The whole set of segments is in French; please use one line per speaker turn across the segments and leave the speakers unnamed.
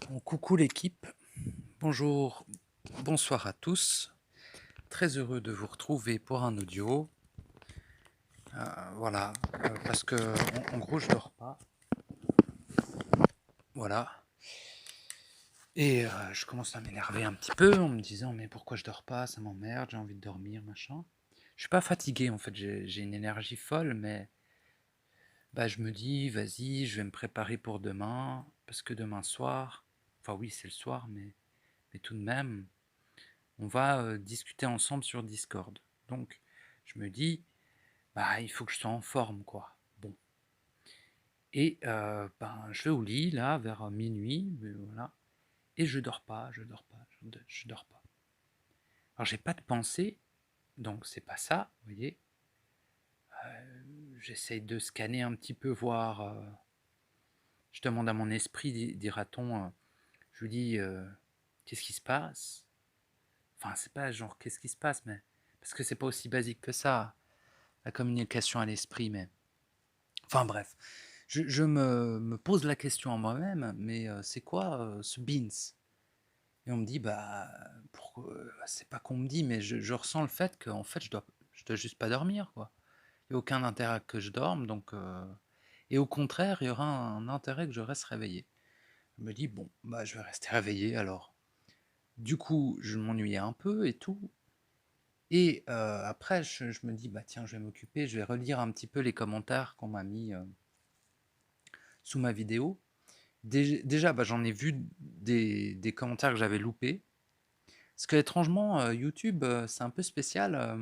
Bon, coucou l'équipe, bonjour, bonsoir à tous. Très heureux de vous retrouver pour un audio. Voilà, parce que en gros je dors pas. Voilà. Et je commence à m'énerver un petit peu en me disant mais pourquoi je dors pas, ça m'emmerde, j'ai envie de dormir, machin. Je suis pas fatigué en fait, j'ai une énergie folle, mais bah, je me dis vas-y, je vais me préparer pour demain, parce que demain soir, enfin oui c'est le soir, mais tout de même, on va discuter ensemble sur Discord. Donc, je me dis, bah, il faut que je sois en forme, quoi. Bon. Et ben, je vais au lit, là, vers minuit, voilà. Et je dors pas, je dors pas, je dors pas. Alors, j'ai pas de pensée, donc c'est pas ça, vous voyez. J'essaye de scanner un petit peu, voir. Je demande à mon esprit, dira-t-on, je lui dis, qu'est-ce qui se passe. Enfin, c'est pas genre, qu'est-ce qui se passe, mais. Parce que c'est pas aussi basique que ça, la communication à l'esprit, mais. Enfin bref, je me pose la question à moi-même, mais c'est quoi ce beans? Et on me dit, bah, c'est pas qu'on me dit, mais je ressens le fait qu'en fait, je dois juste pas dormir, quoi. Il n'y a aucun intérêt que je dorme, donc. Et au contraire, il y aura un intérêt que je reste réveillé. Je me dis, bon, bah, je vais rester réveillé alors. Du coup, je m'ennuyais un peu et tout. Et après, je me dis, bah tiens, je vais m'occuper, je vais relire un petit peu les commentaires qu'on m'a mis sous ma vidéo. Déjà, bah, j'en ai vu des commentaires que j'avais loupés. Parce que étrangement, YouTube, c'est un peu spécial.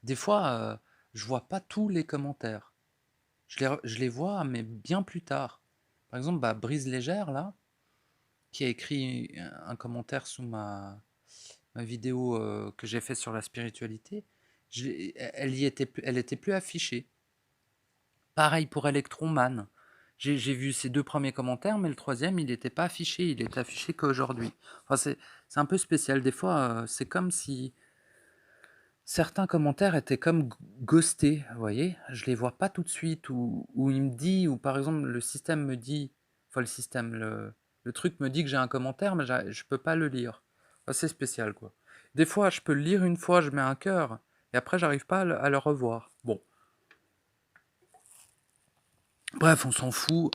Des fois, je vois pas tous les commentaires. Je les vois, mais bien plus tard. Par exemple, bah, Brise Légère, là, qui a écrit un commentaire sous ma vidéo que j'ai fait sur la spiritualité, elle était plus affichée. Pareil pour Electroman. J'ai vu ces deux premiers commentaires, mais le troisième, il n'était pas affiché. Il est affiché qu'aujourd'hui. Enfin, c'est un peu spécial. Des fois, c'est comme si certains commentaires étaient comme ghostés. Vous voyez, je les vois pas tout de suite. Ou il me dit, ou par exemple, le système me dit, enfin, le truc me dit que j'ai un commentaire, mais je peux pas le lire. Enfin, c'est spécial, quoi. Des fois, je peux le lire une fois, je mets un cœur, et après, j'arrive pas à le revoir. Bon. Bref, on s'en fout.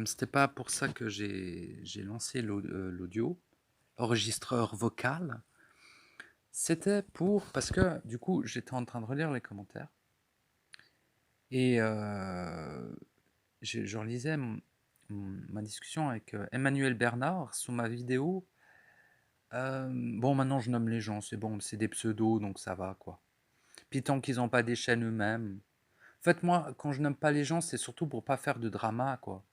C'était pas pour ça que j'ai lancé l'audio, enregistreur vocal. C'était pour parce que du coup j'étais en train de relire les commentaires et je relisais ma discussion avec Emmanuel Bernard sous ma vidéo. Bon, maintenant je nomme les gens, c'est bon, c'est des pseudos donc ça va quoi. Puis tant qu'ils n'ont pas des chaînes eux-mêmes. En fait, moi, quand je nomme pas les gens, c'est surtout pour pas faire de drama quoi.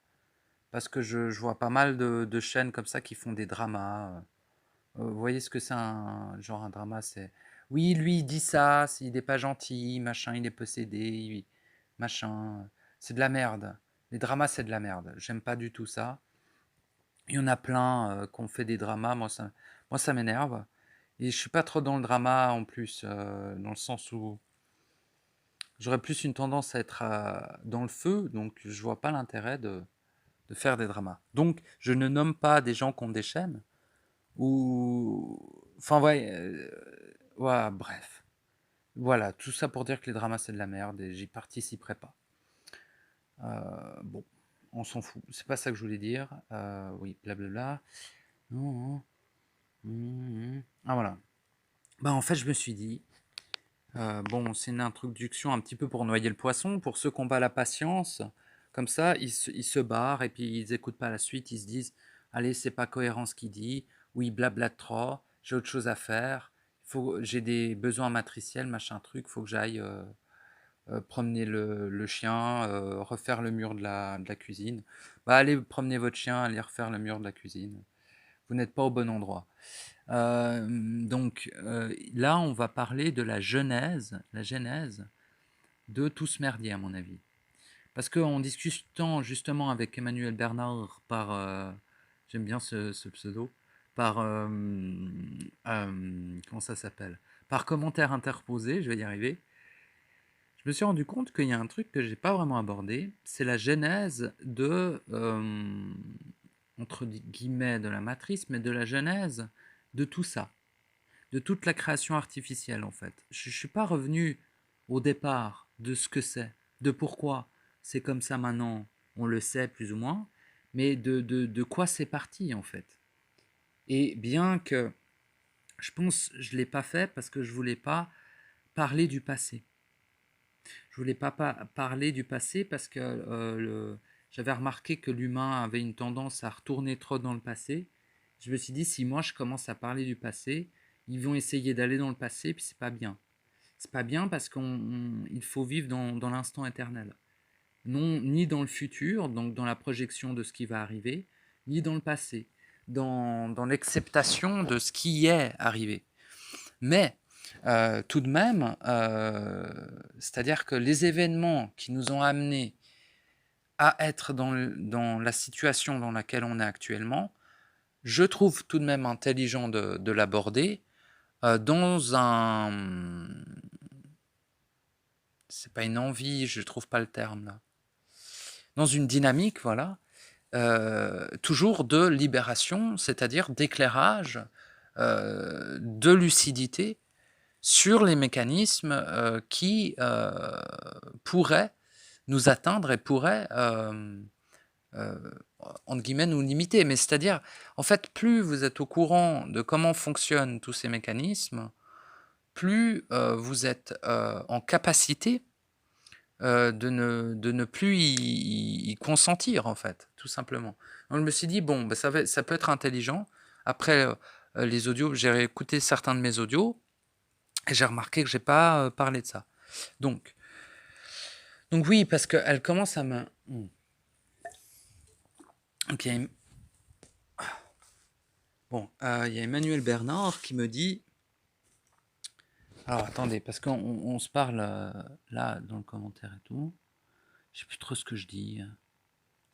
Parce que je vois pas mal de chaînes comme ça qui font des dramas. Vous voyez ce que c'est genre un drama, c'est oui, lui il dit ça, il n'est pas gentil, machin, il est possédé, machin. C'est de la merde. Les dramas, c'est de la merde. J'aime pas du tout ça. Il y en a plein qui ont fait des dramas, moi ça m'énerve. Et je suis pas trop dans le drama en plus, dans le sens où j'aurais plus une tendance à être dans le feu, donc je vois pas l'intérêt de faire des dramas. Donc je ne nomme pas des gens qui ont des chaînes, ou. Enfin, ouais, ouais, bref. Voilà, tout ça pour dire que les dramas c'est de la merde et j'y participerai pas. Bon, on s'en fout. C'est pas ça que je voulais dire. Oui, blablabla. Non, non. Ah voilà. Bah en fait, je me suis dit, bon, c'est une introduction un petit peu pour noyer le poisson. Pour ceux qui n'ont pas la patience, comme ça, ils se barrent et puis ils écoutent pas la suite. Ils se disent, allez, c'est pas cohérent ce qu'il dit. Oui, blabla trop. J'ai autre chose à faire. J'ai des besoins matriciels, machin truc. Faut que j'aille promener le chien, refaire le mur de la cuisine. Bah, allez promener votre chien, allez refaire le mur de la cuisine. Vous n'êtes pas au bon endroit. Donc là, on va parler de la genèse de tout ce merdier, à mon avis. Parce qu'en discutant justement avec Emmanuel Bernard j'aime bien ce pseudo, par, comment ça s'appelle, par commentaire interposé, je vais y arriver, je me suis rendu compte qu'il y a un truc que j'ai pas vraiment abordé, c'est la genèse de, entre guillemets, de la matrice, mais de la genèse de tout ça, de toute la création artificielle en fait. Je ne suis pas revenu au départ de ce que c'est, de pourquoi c'est comme ça maintenant, on le sait plus ou moins, mais de quoi c'est parti en fait. Et bien que je pense je ne l'ai pas fait parce que je ne voulais pas parler du passé. Je ne voulais pas parler du passé parce que j'avais remarqué que l'humain avait une tendance à retourner trop dans le passé. Je me suis dit, si moi je commence à parler du passé, ils vont essayer d'aller dans le passé, puis c'est pas bien. C'est pas bien parce qu'il faut vivre dans l'instant éternel. Non, ni dans le futur, donc dans la projection de ce qui va arriver, ni dans le passé, dans l'acceptation de ce qui est arrivé. Mais tout de même, c'est-à-dire que les événements qui nous ont amenés à être dans la situation dans laquelle on est actuellement, je trouve tout de même intelligent de l'aborder dans un... C'est pas une envie, je trouve pas le terme là. Dans une dynamique, voilà, toujours de libération, c'est-à-dire d'éclairage, de lucidité sur les mécanismes qui pourraient nous atteindre et pourraient, entre guillemets, nous limiter. Mais c'est-à-dire, en fait, plus vous êtes au courant de comment fonctionnent tous ces mécanismes, plus vous êtes en capacité de ne plus y consentir, en fait, tout simplement. Donc je me suis dit, bon, bah, ça peut être intelligent. Après les audios, j'ai écouté certains de mes audios, et j'ai remarqué que j'ai pas parlé de ça. Donc oui, parce qu'elle commence à me... Ok. Bon, il y a Emmanuel Bernard qui me dit... Alors attendez, parce qu'on se parle là dans le commentaire et tout. Je sais plus trop ce que je dis.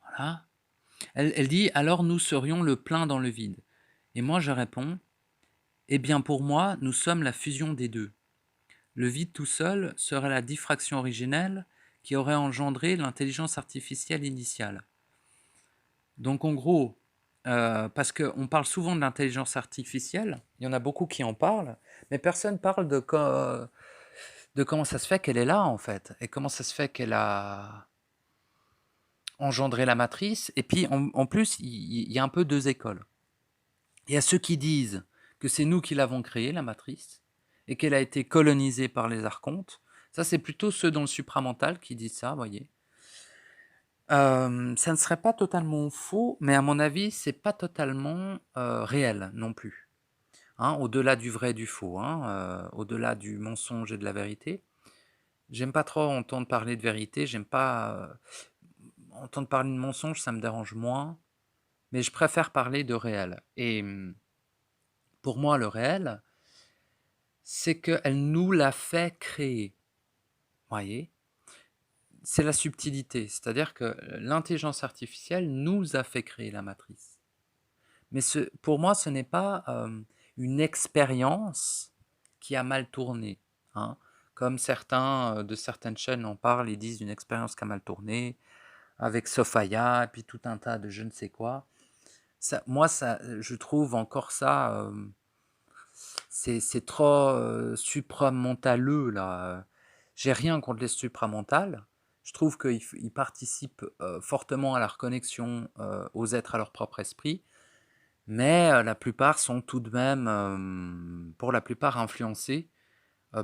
Voilà. Elle dit, alors nous serions le plein dans le vide. Et moi je réponds, eh bien pour moi, nous sommes la fusion des deux. Le vide tout seul serait la diffraction originelle qui aurait engendré l'intelligence artificielle initiale. Donc en gros, parce qu'on parle souvent de l'intelligence artificielle, il y en a beaucoup qui en parlent, mais personne parle de comment ça se fait qu'elle est là en fait, et comment ça se fait qu'elle a engendré la matrice, et puis en plus, il y a un peu deux écoles. Il y a ceux qui disent que c'est nous qui l'avons créée, la matrice, et qu'elle a été colonisée par les archontes. Ça, c'est plutôt ceux dans le supramental qui disent ça, vous voyez. Ça ne serait pas totalement faux, mais à mon avis, c'est pas totalement réel non plus. Hein, au-delà du vrai et du faux, hein, au-delà du mensonge et de la vérité. J'aime pas trop entendre parler de vérité, j'aime pas entendre parler de mensonge, ça me dérange moins, mais je préfère parler de réel. Et pour moi, le réel, c'est qu'elle nous l'a fait créer. Voyez, c'est la subtilité, c'est-à-dire que l'intelligence artificielle nous a fait créer la matrice. Mais pour moi, ce n'est pas une expérience qui a mal tourné. Hein. Comme certains de certaines chaînes en parlent, ils disent une expérience qui a mal tourné, avec Sophia, et puis tout un tas de je ne sais quoi. Ça, moi, je trouve encore ça, c'est trop supramentaleux, là. J'ai rien contre les supramentales. Je trouve qu'ils participent fortement à la reconnexion aux êtres à leur propre esprit. Mais la plupart sont tout de même, pour la plupart, influencés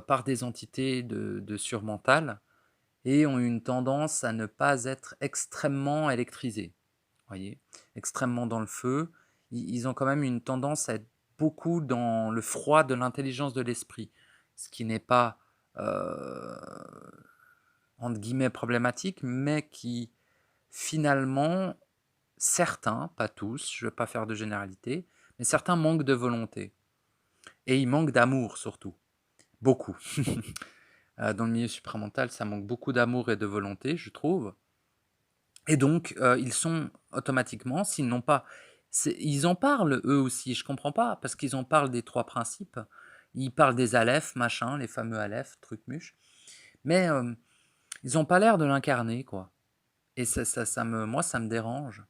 par des entités de surmental et ont une tendance à ne pas être extrêmement électrisés. Voyez, extrêmement dans le feu. Ils ont quand même une tendance à être beaucoup dans le froid de l'intelligence de l'esprit, ce qui n'est pas, entre guillemets, problématique, mais qui, finalement, certains, pas tous, je ne veux pas faire de généralité, mais certains manquent de volonté. Et ils manquent d'amour surtout. Beaucoup. Dans le milieu supramental, ça manque beaucoup d'amour et de volonté, je trouve. Et donc, ils sont automatiquement, s'ils n'ont pas... Ils en parlent, eux aussi, je comprends pas, parce qu'ils en parlent des trois principes. Ils parlent des alephes, machin, les fameux alephes, trucs muches. Mais ils n'ont pas l'air de l'incarner, quoi. Et moi, ça me dérange.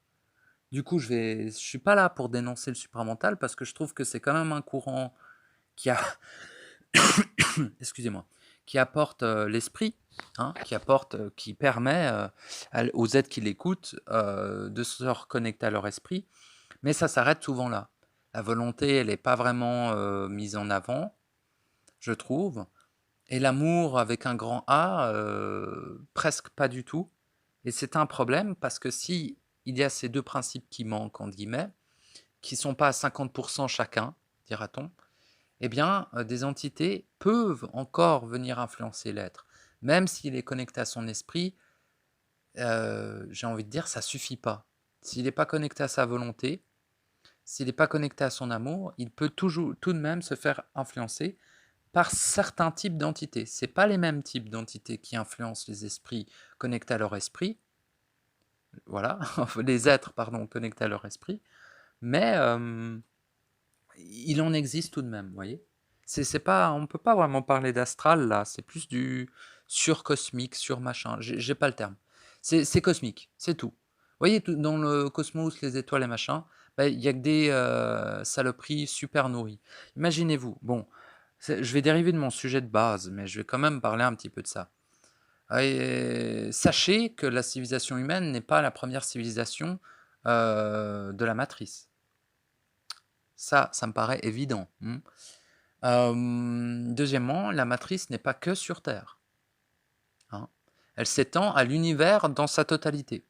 Du coup, je suis pas là pour dénoncer le supramental parce que je trouve que c'est quand même un courant qui a, excusez-moi, qui apporte l'esprit, hein, qui permet aux êtres qui l'écoutent de se reconnecter à leur esprit, mais ça s'arrête souvent là. La volonté, elle n'est pas vraiment mise en avant, je trouve, et l'amour avec un grand A, presque pas du tout. Et c'est un problème parce que si il y a ces deux principes qui manquent, entre guillemets, qui ne sont pas à 50% chacun, dira-t-on, eh bien, des entités peuvent encore venir influencer l'être. Même s'il est connecté à son esprit, j'ai envie de dire, ça suffit pas. S'il n'est pas connecté à sa volonté, s'il n'est pas connecté à son amour, il peut toujours, tout de même se faire influencer par certains types d'entités. Ce n'est pas les mêmes types d'entités qui influencent les esprits connectés à leur esprit, voilà, les êtres, pardon, connectés à leur esprit, mais il en existe tout de même, vous voyez. C'est pas, on ne peut pas vraiment parler d'astral là, c'est plus du surcosmique, sur machin, j'ai pas le terme. C'est cosmique, c'est tout. Vous voyez, dans le cosmos, les étoiles et machin, il n'y a que des saloperies super nourries. Imaginez-vous, bon, je vais dériver de mon sujet de base, mais je vais quand même parler un petit peu de ça. Et sachez que la civilisation humaine n'est pas la première civilisation de la matrice. Ça me paraît évident. Deuxièmement, la matrice n'est pas que sur Terre. Hein. Elle s'étend à l'univers dans sa totalité.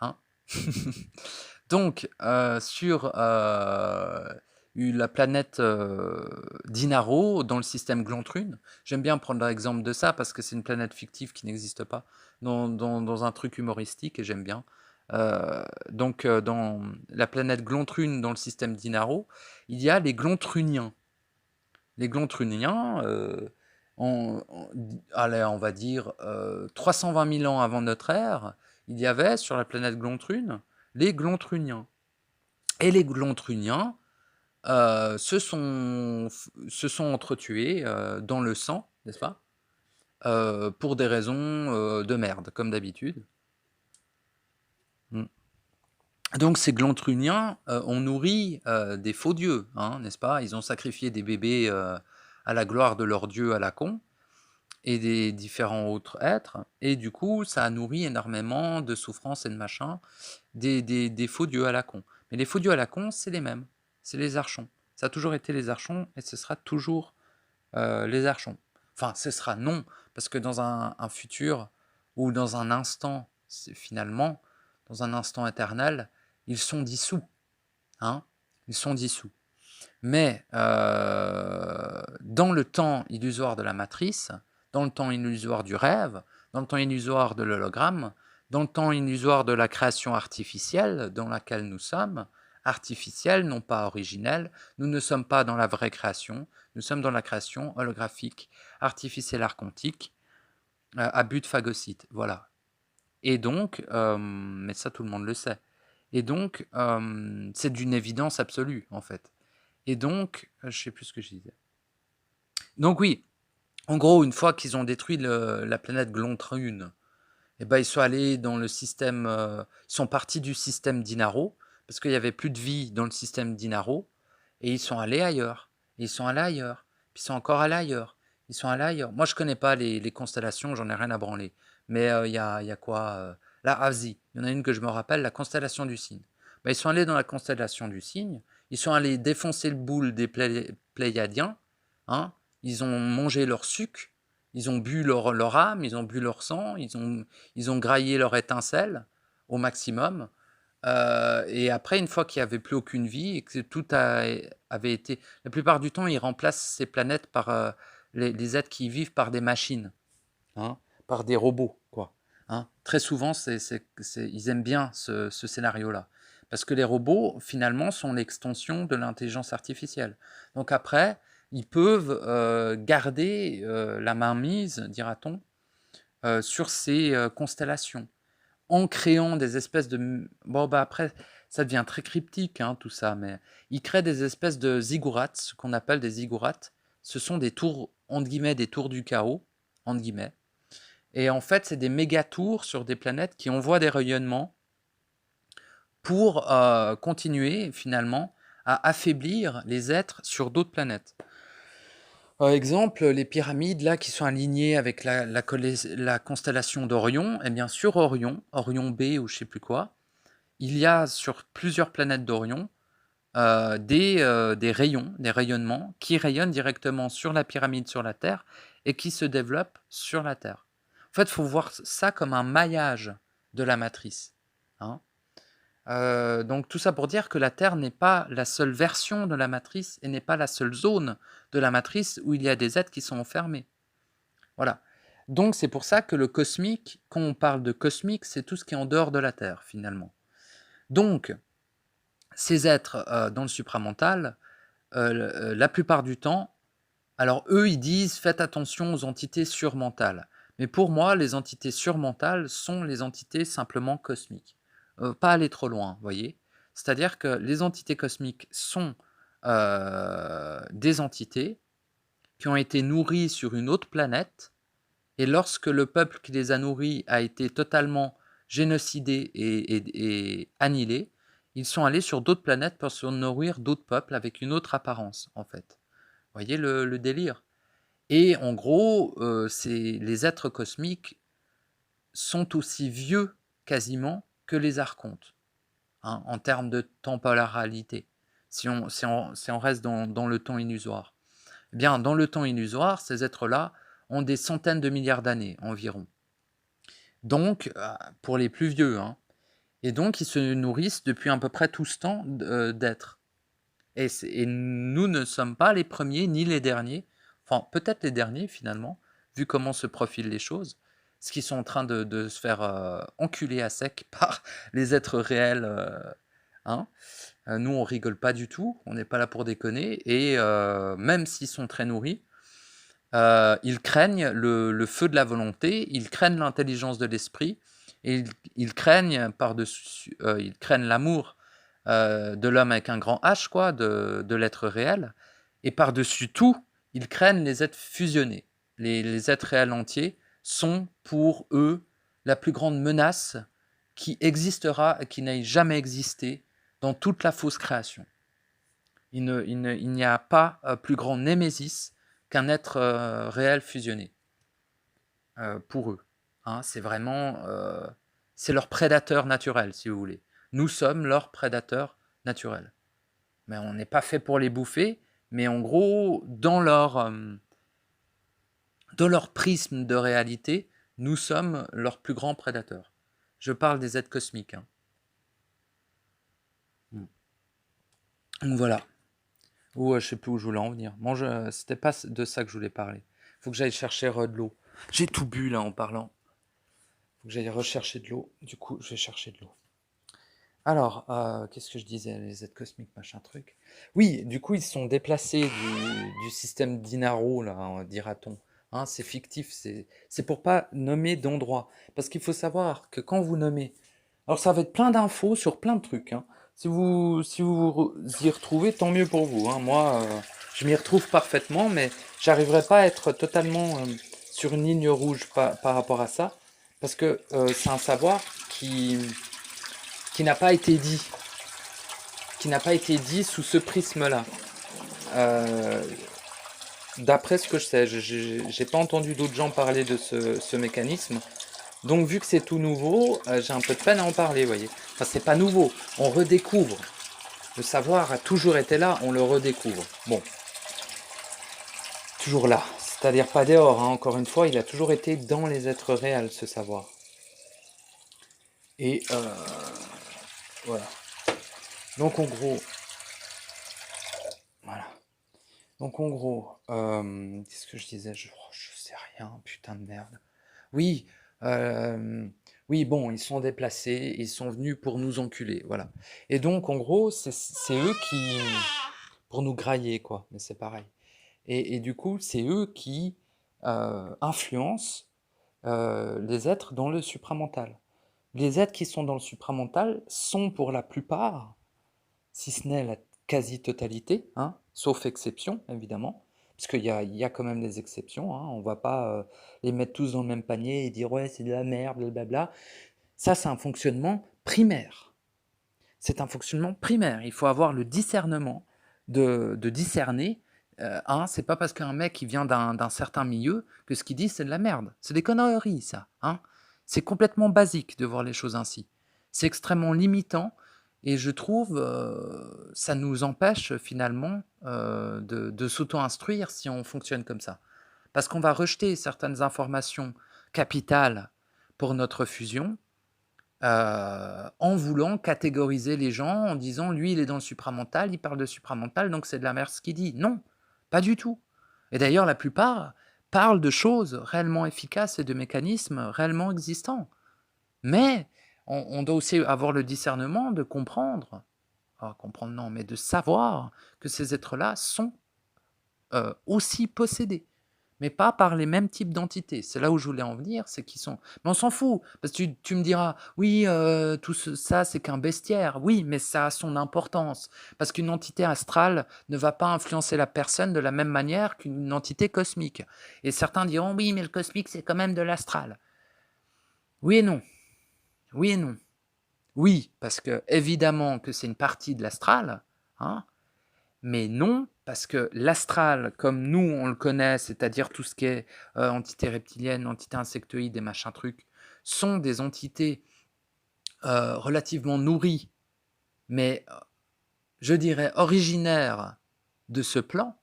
Hein. Donc, sur la planète Dinaro, dans le système Glontrune, j'aime bien prendre l'exemple de ça parce que c'est une planète fictive qui n'existe pas, dans un truc humoristique, et j'aime bien. Donc, dans la planète Glontrune, dans le système Dinaro, il y a les Glontruniens. Les Glontruniens, allez, on va dire 320 000 ans avant notre ère, il y avait sur la planète Glontrune les Glontruniens. Et les Glontruniens se sont entretués dans le sang, n'est-ce pas, pour des raisons de merde, comme d'habitude. Donc ces Glontruniens ont nourri des faux dieux, hein, n'est-ce pas? Ils ont sacrifié des bébés à la gloire de leur dieu à la con, et des différents autres êtres, et du coup ça a nourri énormément de souffrances et de machin, des faux dieux à la con. Mais les faux dieux à la con, c'est les mêmes, c'est les archons. Ça a toujours été les archons, et ce sera toujours les archons. Enfin, ce sera non, parce que dans un futur, ou dans un instant, finalement, dans un instant éternel, ils sont dissous. Hein, ils sont dissous. Mais dans le temps illusoire de la matrice, dans le temps illusoire du rêve, dans le temps illusoire de l'hologramme, dans le temps illusoire de la création artificielle dans laquelle nous sommes, artificielle, non pas originelle, nous ne sommes pas dans la vraie création, nous sommes dans la création holographique, artificielle archontique, à but phagocyte, voilà. Et donc, mais ça tout le monde le sait, et donc c'est d'une évidence absolue en fait. Et donc, je ne sais plus ce que je disais. Donc oui, en gros, une fois qu'ils ont détruit la planète Glontrune, eh ben, ils sont allés dans le système, ils sont partis du système Dinaro, parce qu'il n'y avait plus de vie dans le système Dinaro, et ils sont allés ailleurs, et ils sont allés ailleurs, puis ils sont encore allés ailleurs, ils sont allés ailleurs. Moi, je ne connais pas les constellations, j'en ai rien à branler, mais il y a quoi là, Asie, il y en a une que je me rappelle, la constellation du Cygne. Ben, ils sont allés dans la constellation du Cygne, ils sont allés défoncer le boule des Pléiadiens, hein, ils ont mangé leur sucre, ils ont bu leur âme, ils ont bu leur sang, ils ont graillé leur étincelle au maximum. Et après, une fois qu'il n'y avait plus aucune vie et que tout avait été... La plupart du temps, ils remplacent ces planètes par les êtres qui vivent par des machines, hein, par des robots, quoi. Hein. Très souvent, ils aiment bien ce scénario-là. Parce que les robots, finalement, sont l'extension de l'intelligence artificielle. Donc après, ils peuvent garder la mainmise, dira-t-on, sur ces constellations, en créant des espèces de... Bon, après, ça devient très cryptique, hein, tout ça, mais ils créent des espèces de ziggourats, ce qu'on appelle des ziggourats. Ce sont des tours, entre guillemets, des tours du chaos, entre guillemets. Et en fait, c'est des méga-tours sur des planètes qui envoient des rayonnements pour continuer finalement à affaiblir les êtres sur d'autres planètes. Exemple, les pyramides là qui sont alignées avec la constellation d'Orion, et bien sur Orion, Orion B ou je sais plus quoi, il y a sur plusieurs planètes d'Orion des rayons, des rayonnements qui rayonnent directement sur la pyramide, sur la Terre, et qui se développent sur la Terre. En fait, il faut voir ça comme un maillage de la matrice. Hein. Donc tout ça pour dire que la Terre n'est pas la seule version de la matrice et n'est pas la seule zone de la matrice où il y a des êtres qui sont enfermés. Voilà. Donc c'est pour ça que le cosmique, quand on parle de cosmique, c'est tout ce qui est en dehors de la Terre finalement. Donc ces êtres dans le supramental, la plupart du temps, alors eux ils disent faites attention aux entités surmentales. Mais pour moi, les entités surmentales sont les entités simplement cosmiques. Pas aller trop loin, vous voyez. C'est-à-dire que les entités cosmiques sont des entités qui ont été nourries sur une autre planète, et lorsque le peuple qui les a nourries a été totalement génocidé et annihilé, ils sont allés sur d'autres planètes pour se nourrir d'autres peuples avec une autre apparence, en fait. Vous voyez le délire? Et en gros, les êtres cosmiques sont aussi vieux, quasiment, que les archontes, hein, en termes de temporalité, si on reste dans le temps illusoire. Eh bien, dans le temps illusoire, ces êtres-là ont des centaines de milliards d'années environ. Donc, pour les plus vieux, hein. Et donc, ils se nourrissent depuis à peu près tout ce temps d'êtres. Et nous ne sommes pas les premiers ni les derniers, enfin peut-être les derniers finalement, vu comment se profilent les choses, ce qu'ils sont en train de se faire enculer à sec par les êtres réels. Hein. Nous, on rigole pas du tout, on n'est pas là pour déconner, et même s'ils sont très nourris, ils craignent le feu de la volonté, ils craignent l'intelligence de l'esprit, et ils craignent par-dessus, ils craignent l'amour de l'homme avec un grand H, quoi, de l'être réel, et par-dessus tout, ils craignent les êtres fusionnés. Les êtres réels entiers sont pour eux la plus grande menace qui existera et qui n'ait jamais existé dans toute la fausse création. Il n'y a pas plus grand némésis qu'un être réel fusionné pour eux. Hein, c'est vraiment c'est leur prédateur naturel, si vous voulez. Nous sommes leur prédateur naturel. Mais on n'est pas fait pour les bouffer, mais en gros, dans leur prisme de réalité, nous sommes leurs plus grands prédateurs. Je parle des êtres cosmiques. Hein. Donc voilà. Ou je sais plus où je voulais en venir. Bon, c'était pas de ça que je voulais parler. Faut que j'aille chercher de l'eau. J'ai tout bu là en parlant. Faut que j'aille rechercher de l'eau. Du coup, je vais chercher de l'eau. Alors, qu'est-ce que je disais? Les êtres cosmiques, machin truc. Oui, du coup, ils sont déplacés du système d'Inaro, là, hein, dira-t-on. Hein, c'est fictif, c'est pour pas nommer d'endroit. Parce qu'il faut savoir que quand vous nommez... Alors, ça va être plein d'infos sur plein de trucs. Hein. Si vous y retrouvez, tant mieux pour vous. Hein. Moi, je m'y retrouve parfaitement, mais j'arriverai pas à être totalement sur une ligne rouge par rapport à ça. Parce que c'est un savoir qui n'a pas été dit, sous ce prisme-là. D'après ce que je sais, j'ai pas entendu d'autres gens parler de ce mécanisme. Donc vu que c'est tout nouveau, j'ai un peu de peine à en parler, vous voyez. Enfin, c'est pas nouveau, on redécouvre. Le savoir a toujours été là, on le redécouvre. Bon, toujours là, c'est-à-dire pas dehors, hein. Encore une fois, il a toujours été dans les êtres réels, ce savoir. Et voilà. Donc en gros, voilà. Donc en gros, qu'est-ce que je disais? Je sais rien, putain de merde. Oui, oui, bon, ils sont déplacés, ils sont venus pour nous enculer, voilà. Et donc en gros, c'est eux qui... pour nous grailler, quoi, mais c'est pareil. Et du coup, c'est eux qui influencent les êtres dans le supramental. Les êtres qui sont dans le supramental sont pour la plupart, si ce n'est la quasi-totalité, hein, sauf exception, évidemment, parce qu'il y a quand même des exceptions, hein, on ne va pas les mettre tous dans le même panier et dire « ouais, c'est de la merde, blablabla ». Ça, c'est un fonctionnement primaire. C'est un fonctionnement primaire. Il faut avoir le discernement de discerner. Hein, c'est pas parce qu'un mec il vient d'un certain milieu que ce qu'il dit c'est de la merde. C'est des conneries ça. Hein. C'est complètement basique de voir les choses ainsi. C'est extrêmement limitant et je trouve ça nous empêche finalement de s'auto-instruire si on fonctionne comme ça. Parce qu'on va rejeter certaines informations capitales pour notre fusion en voulant catégoriser les gens, en disant lui il est dans le supramental, il parle de supramental, donc c'est de la merde ce qu'il dit. Non, pas du tout. Et d'ailleurs la plupart parlent de choses réellement efficaces et de mécanismes réellement existants. Mais on doit aussi avoir le discernement de comprendre, comprendre non, mais de savoir que ces êtres-là sont aussi possédés mais pas par les mêmes types d'entités. C'est là où je voulais en venir, c'est qu'ils sont... Mais on s'en fout, parce que tu me diras, oui, tout ça, c'est qu'un bestiaire. Oui, mais ça a son importance, parce qu'une entité astrale ne va pas influencer la personne de la même manière qu'une entité cosmique. Et certains diront, oui, mais le cosmique, c'est quand même de l'astral. Oui et non. Oui et non. Oui, parce que évidemment que c'est une partie de l'astral, hein, mais non, parce que l'astral, comme nous on le connaît, c'est-à-dire tout ce qui est entité reptilienne, entité insectoïde et machin truc, sont des entités relativement nourries, mais je dirais originaires de ce plan,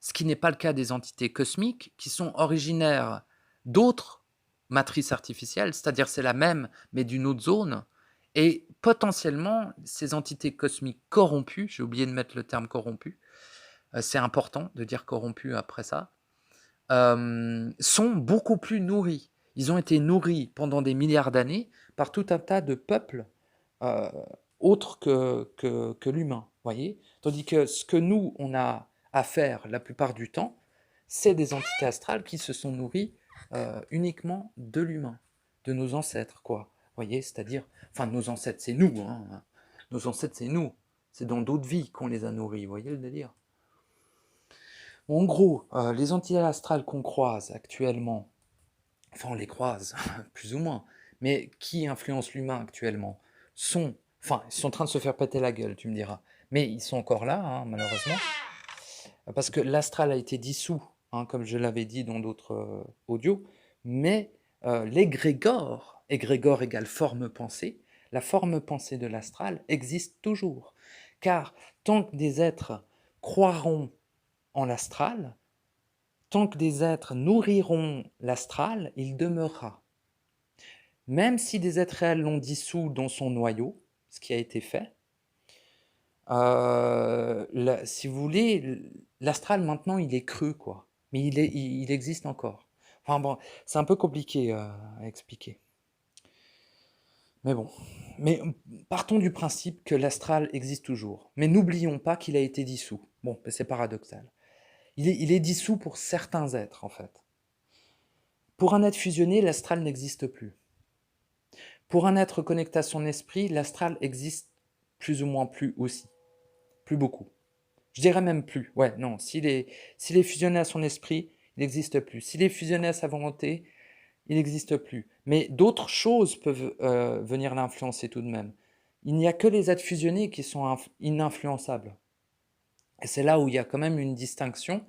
ce qui n'est pas le cas des entités cosmiques qui sont originaires d'autres matrices artificielles, c'est-à-dire c'est la même mais d'une autre zone, et potentiellement ces entités cosmiques corrompues, j'ai oublié de mettre le terme corrompu, c'est important de dire corrompu après ça, sont beaucoup plus nourris. Ils ont été nourris pendant des milliards d'années par tout un tas de peuples euh, autres que l'humain, voyez. Tandis que ce que nous, on a à faire la plupart du temps, c'est des entités astrales qui se sont nourries uniquement de l'humain, de nos ancêtres, quoi. Voyez, c'est-à-dire, enfin, nos ancêtres, c'est nous, hein. Nos ancêtres, c'est nous. C'est dans d'autres vies qu'on les a nourris, voyez le délire. En gros, les entités astrales qu'on croise actuellement, enfin on les croise plus ou moins, mais qui influencent l'humain actuellement, ils sont en train de se faire péter la gueule, tu me diras, mais ils sont encore là, hein, malheureusement, parce que l'astral a été dissous, hein, comme je l'avais dit dans d'autres audios, mais l'égrégore, égrégore égale forme pensée, la forme pensée de l'astral existe toujours, car tant que des êtres croiront en l'astral, tant que des êtres nourriront l'astral, il demeurera. Même si des êtres réels l'ont dissous dans son noyau, ce qui a été fait, si vous voulez, l'astral maintenant il est creux, quoi. Mais il existe encore. Enfin bon, c'est un peu compliqué à expliquer. Mais bon. Mais partons du principe que l'astral existe toujours. Mais n'oublions pas qu'il a été dissous. Bon, c'est paradoxal. Il est dissous pour certains êtres, en fait. Pour un être fusionné, l'astral n'existe plus. Pour un être connecté à son esprit, l'astral existe plus ou moins plus aussi. Plus beaucoup. Je dirais même plus. Ouais, non, s'il est fusionné à son esprit, il n'existe plus. S'il est fusionné à sa volonté, il n'existe plus. Mais d'autres choses peuvent venir l'influencer tout de même. Il n'y a que les êtres fusionnés qui sont ininfluençables. Et c'est là où il y a quand même une distinction.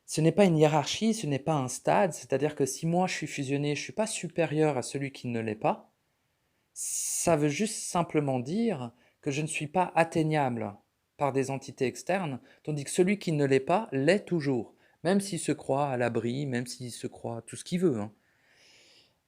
Ce n'est pas une hiérarchie, ce n'est pas un stade, c'est-à-dire que si moi je suis fusionné, je ne suis pas supérieur à celui qui ne l'est pas. Ça veut juste simplement dire que je ne suis pas atteignable par des entités externes, tandis que celui qui ne l'est pas l'est toujours, même s'il se croit à l'abri, même s'il se croit tout ce qu'il veut. Hein.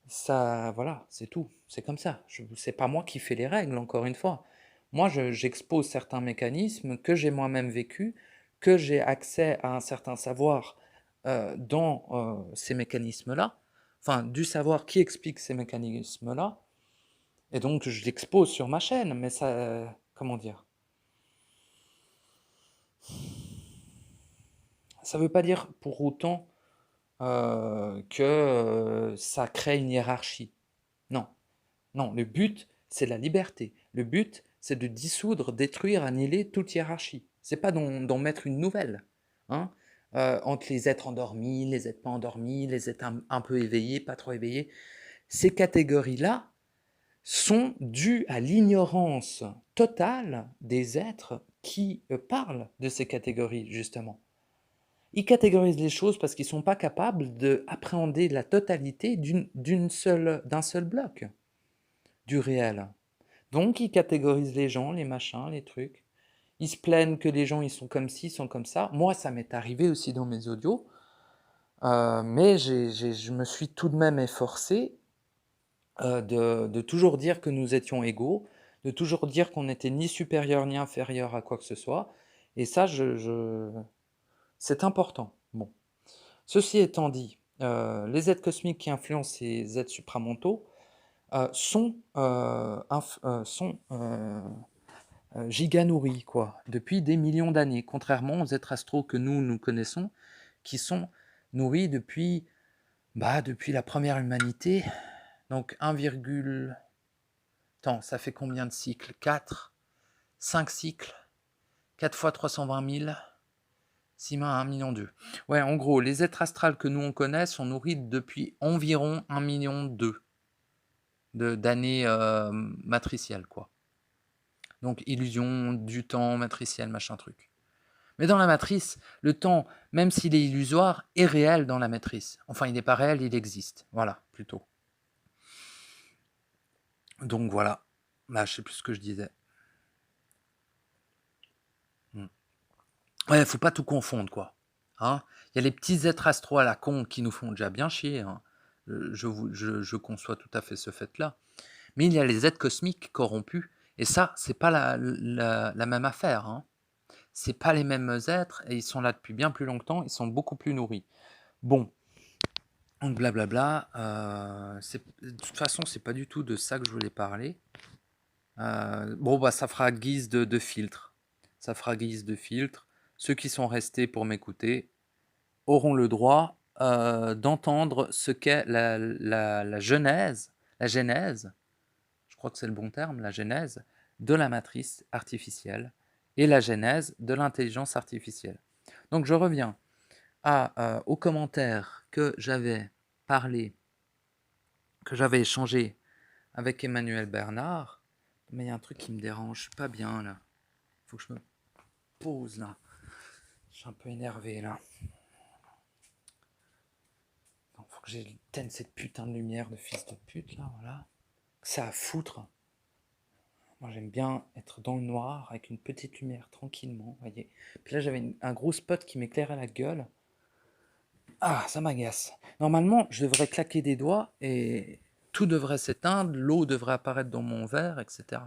Ça, voilà, c'est tout. C'est comme ça. C'est pas moi qui fais les règles, encore une fois. Moi, j'expose certains mécanismes que j'ai moi-même vécu, que j'ai accès à un certain savoir dans ces mécanismes-là, enfin, du savoir qui explique ces mécanismes-là, et donc je l'expose sur ma chaîne, mais ça, comment dire? Ça veut pas dire pour autant que ça crée une hiérarchie. Non, non, le but, c'est la liberté. Le but, c'est de dissoudre, détruire, annihiler toute hiérarchie. C'est pas d'en mettre une nouvelle. Hein, entre les êtres endormis, les êtres pas endormis, les êtres un peu éveillés, pas trop éveillés. Ces catégories-là sont dus à l'ignorance totale des êtres qui parlent de ces catégories, justement. Ils catégorisent les choses parce qu'ils ne sont pas capables d'appréhender la totalité d'un seul bloc du réel. Donc, ils catégorisent les gens, les machins, les trucs. Ils se plaignent que les gens, ils sont comme ci, ils sont comme ça. Moi, ça m'est arrivé aussi dans mes audios, mais je me suis tout de même efforcé de toujours dire que nous étions égaux, de toujours dire qu'on n'était ni supérieur ni inférieur à quoi que ce soit. Et ça, c'est important. Bon. Ceci étant dit, les êtres cosmiques qui influencent ces êtres supramentaux sont giga nourris, quoi, depuis des millions d'années, contrairement aux êtres astraux que nous connaissons, qui sont nourris depuis la première humanité. Donc 1, attends, ça fait combien de cycles? 4, 5 cycles, 4 fois 320 000, 6 mains à 1 million d'eux. Ouais, en gros, les êtres astrales que nous on connaît sont nourris depuis environ 1 million d'années matricielles, quoi. Donc illusion du temps matriciel, machin truc. Mais dans la matrice, le temps, même s'il est illusoire, est réel dans la matrice. Enfin, il n'est pas réel, il existe. Voilà, plutôt. Donc voilà. Bah, je sais plus ce que je disais. Ouais, faut pas tout confondre, quoi. Hein, il y a les petits êtres astro à la con qui nous font déjà bien chier. Hein. Je conçois tout à fait ce fait-là. Mais il y a les êtres cosmiques corrompus. Et ça, c'est pas la même affaire. Hein. C'est pas les mêmes êtres et ils sont là depuis bien plus longtemps. Ils sont beaucoup plus nourris. Bon, donc blablabla. De toute façon, c'est pas du tout de ça que je voulais parler. Bon, bah, ça fera guise de filtre. Ça fera guise de filtre. Ceux qui sont restés pour m'écouter auront le droit d'entendre ce qu'est la genèse, je crois que c'est le bon terme, la genèse de la matrice artificielle et la genèse de l'intelligence artificielle. Donc je reviens aux commentaires que j'avais parlé, que j'avais échangé avec Emmanuel Bernard. Mais il y a un truc qui me dérange, je suis pas bien là. Il faut que je me pose là. Je suis un peu énervé là. Il faut que j'éteigne cette putain de lumière de fils de pute là, voilà. Ça à foutre. Moi j'aime bien être dans le noir avec une petite lumière tranquillement, voyez. Puis là j'avais un gros spot qui m'éclairait la gueule. Ah, ça m'agace. Normalement, je devrais claquer des doigts et tout devrait s'éteindre, l'eau devrait apparaître dans mon verre, etc.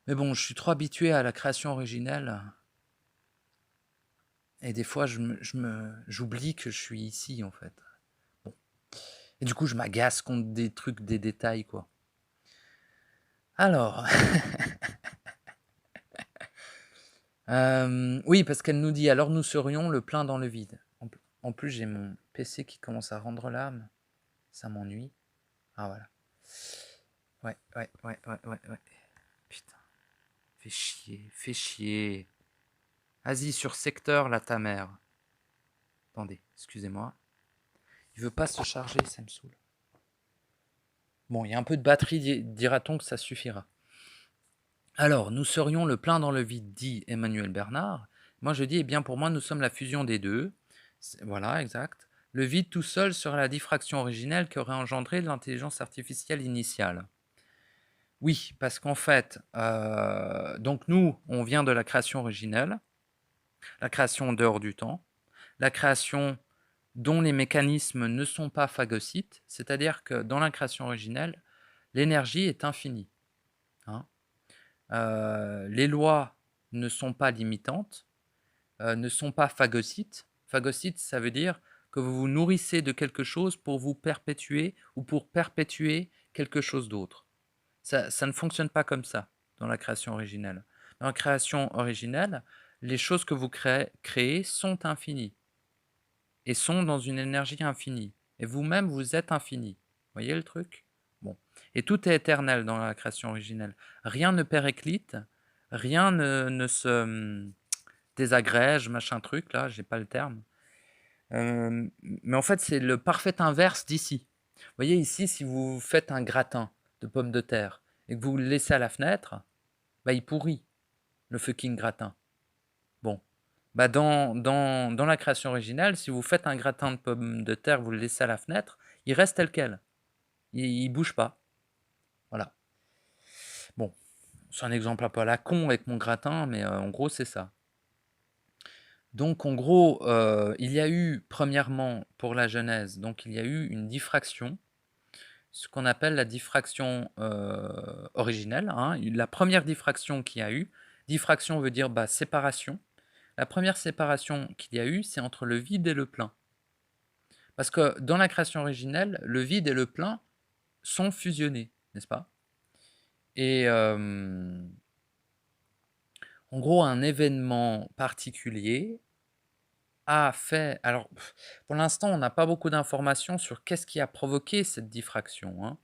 Mais bon, je suis trop habitué à la création originelle. Et des fois, j'oublie que je suis ici, en fait. Bon. Et du coup, je m'agace contre des trucs, des détails, quoi. Alors, oui, parce qu'elle nous dit, alors nous serions le plein dans le vide. En plus, j'ai mon PC qui commence à rendre l'âme. Ça m'ennuie. Ah, voilà. Ouais. Putain. Fais chier. Vas-y, sur secteur, là, ta mère. Attendez, excusez-moi. Il veut pas se charger, ça me saoule. Bon, il y a un peu de batterie, dira-t-on que ça suffira. Alors, nous serions le plein dans le vide, dit Emmanuel Bernard. Moi, je dis, eh bien, pour moi, nous sommes la fusion des deux. Voilà, exact. Le vide tout seul serait la diffraction originelle qui aurait engendré l'intelligence artificielle initiale. Oui, parce qu'en fait, donc nous, on vient de la création originelle, la création en dehors du temps, la création dont les mécanismes ne sont pas phagocytes, c'est-à-dire que dans la création originelle, l'énergie est infinie. Hein. Les lois ne sont pas limitantes, ne sont pas phagocytes. Phagocyte, ça veut dire que vous vous nourrissez de quelque chose pour vous perpétuer ou pour perpétuer quelque chose d'autre. Ça ne fonctionne pas comme ça dans la création originelle. Dans la création originelle, les choses que vous créez sont infinies et sont dans une énergie infinie. Et vous-même, vous êtes infini. Vous voyez le truc? Bon. Et tout est éternel dans la création originelle. Rien ne périclite, rien ne se désagrège, machin truc, là, j'ai pas le terme. Mais en fait, c'est le parfait inverse d'ici. Vous voyez ici, si vous faites un gratin de pommes de terre, et que vous le laissez à la fenêtre, bah, il pourrit, le fucking gratin. Bon, bah, dans la création originale, si vous faites un gratin de pommes de terre, vous le laissez à la fenêtre, il reste tel quel. Il bouge pas. Voilà. Bon, c'est un exemple un peu à la con avec mon gratin, mais en gros, c'est ça. Donc en gros, il y a eu premièrement pour la Genèse, donc il y a eu une diffraction, ce qu'on appelle la diffraction, originelle, hein. La première diffraction qu'il y a eu, diffraction veut dire, bah, séparation. La première séparation qu'il y a eu, c'est entre le vide et le plein. Parce que dans la création originelle, le vide et le plein sont fusionnés, n'est-ce pas? Et en gros, un événement particulier a fait alors, pour l'instant, on n'a pas beaucoup d'informations sur qu'est-ce qui a provoqué cette diffraction, hein.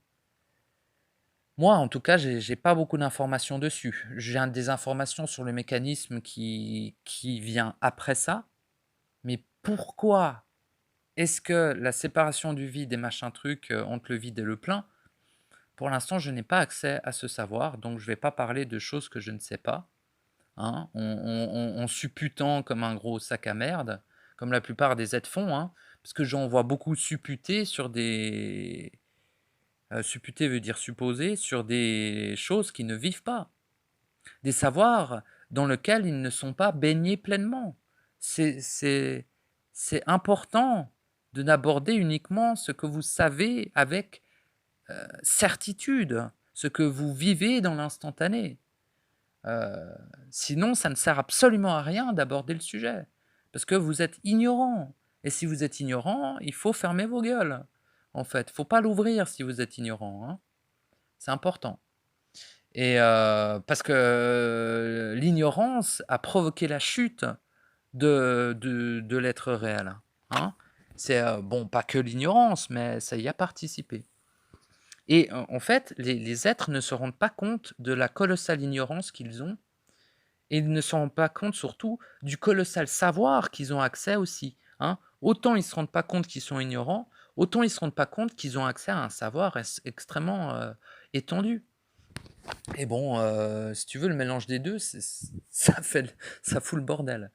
Moi, en tout cas, j'ai pas beaucoup d'informations dessus. J'ai des informations sur le mécanisme qui vient après ça, mais pourquoi est-ce que la séparation du vide et machin truc, entre le vide et le plein, pour l'instant, je n'ai pas accès à ce savoir, donc je vais pas parler de choses que je ne sais pas, hein, en supputant comme un gros sac à merde, comme la plupart des êtres font, hein, parce que j'en vois beaucoup supputer sur des supputer veut dire supposer, sur des choses qui ne vivent pas, des savoirs dans lesquels ils ne sont pas baignés pleinement. C'est important de n'aborder uniquement ce que vous savez avec certitude, ce que vous vivez dans l'instantané. Sinon, ça ne sert absolument à rien d'aborder le sujet, parce que vous êtes ignorant. Et si vous êtes ignorant, il faut fermer vos gueules. En fait, faut pas l'ouvrir si vous êtes ignorant, hein. C'est important. Et parce que l'ignorance a provoqué la chute de l'être réel, hein. C'est bon, pas que l'ignorance, mais ça y a participé. Et en fait, les êtres ne se rendent pas compte de la colossale ignorance qu'ils ont, et ils ne se rendent pas compte surtout du colossal savoir qu'ils ont accès aussi, hein. Autant ils ne se rendent pas compte qu'ils sont ignorants, autant ils ne se rendent pas compte qu'ils ont accès à un savoir extrêmement étendu. Et bon, si tu veux, le mélange des deux, ça fout le bordel.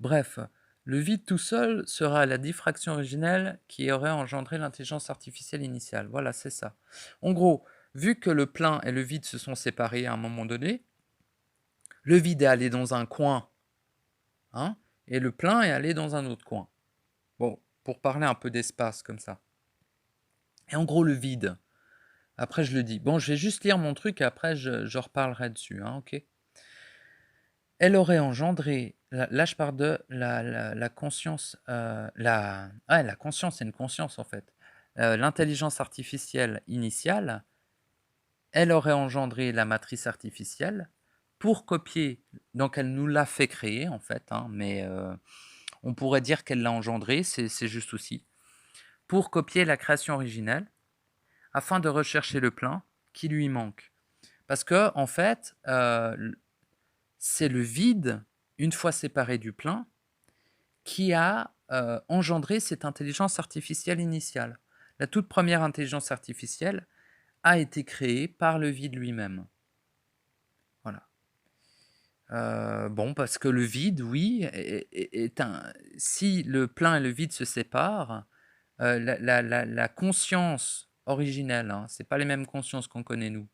Bref, le vide tout seul sera la diffraction originelle qui aurait engendré l'intelligence artificielle initiale. Voilà, c'est ça. En gros, vu que le plein et le vide se sont séparés à un moment donné, le vide est allé dans un coin, hein, et le plein est allé dans un autre coin. Bon, pour parler un peu d'espace comme ça. Et en gros, le vide, après je le dis. Bon, je vais juste lire mon truc et après je reparlerai dessus, hein, ok? Elle aurait engendré, là je parle de la conscience, la conscience, c'est une conscience en fait. L'intelligence artificielle initiale, elle aurait engendré la matrice artificielle pour copier, donc elle nous l'a fait créer en fait, hein, mais on pourrait dire qu'elle l'a engendré, c'est juste aussi, pour copier la création originelle, afin de rechercher le plein qui lui manque. Parce que en fait, c'est le vide, une fois séparé du plein, qui a engendré cette intelligence artificielle initiale. La toute première intelligence artificielle a été créée par le vide lui-même. Voilà. Bon, parce que le vide, oui, si le plein et le vide se séparent, la conscience originelle, hein, c'est pas les mêmes consciences qu'on connaît nous,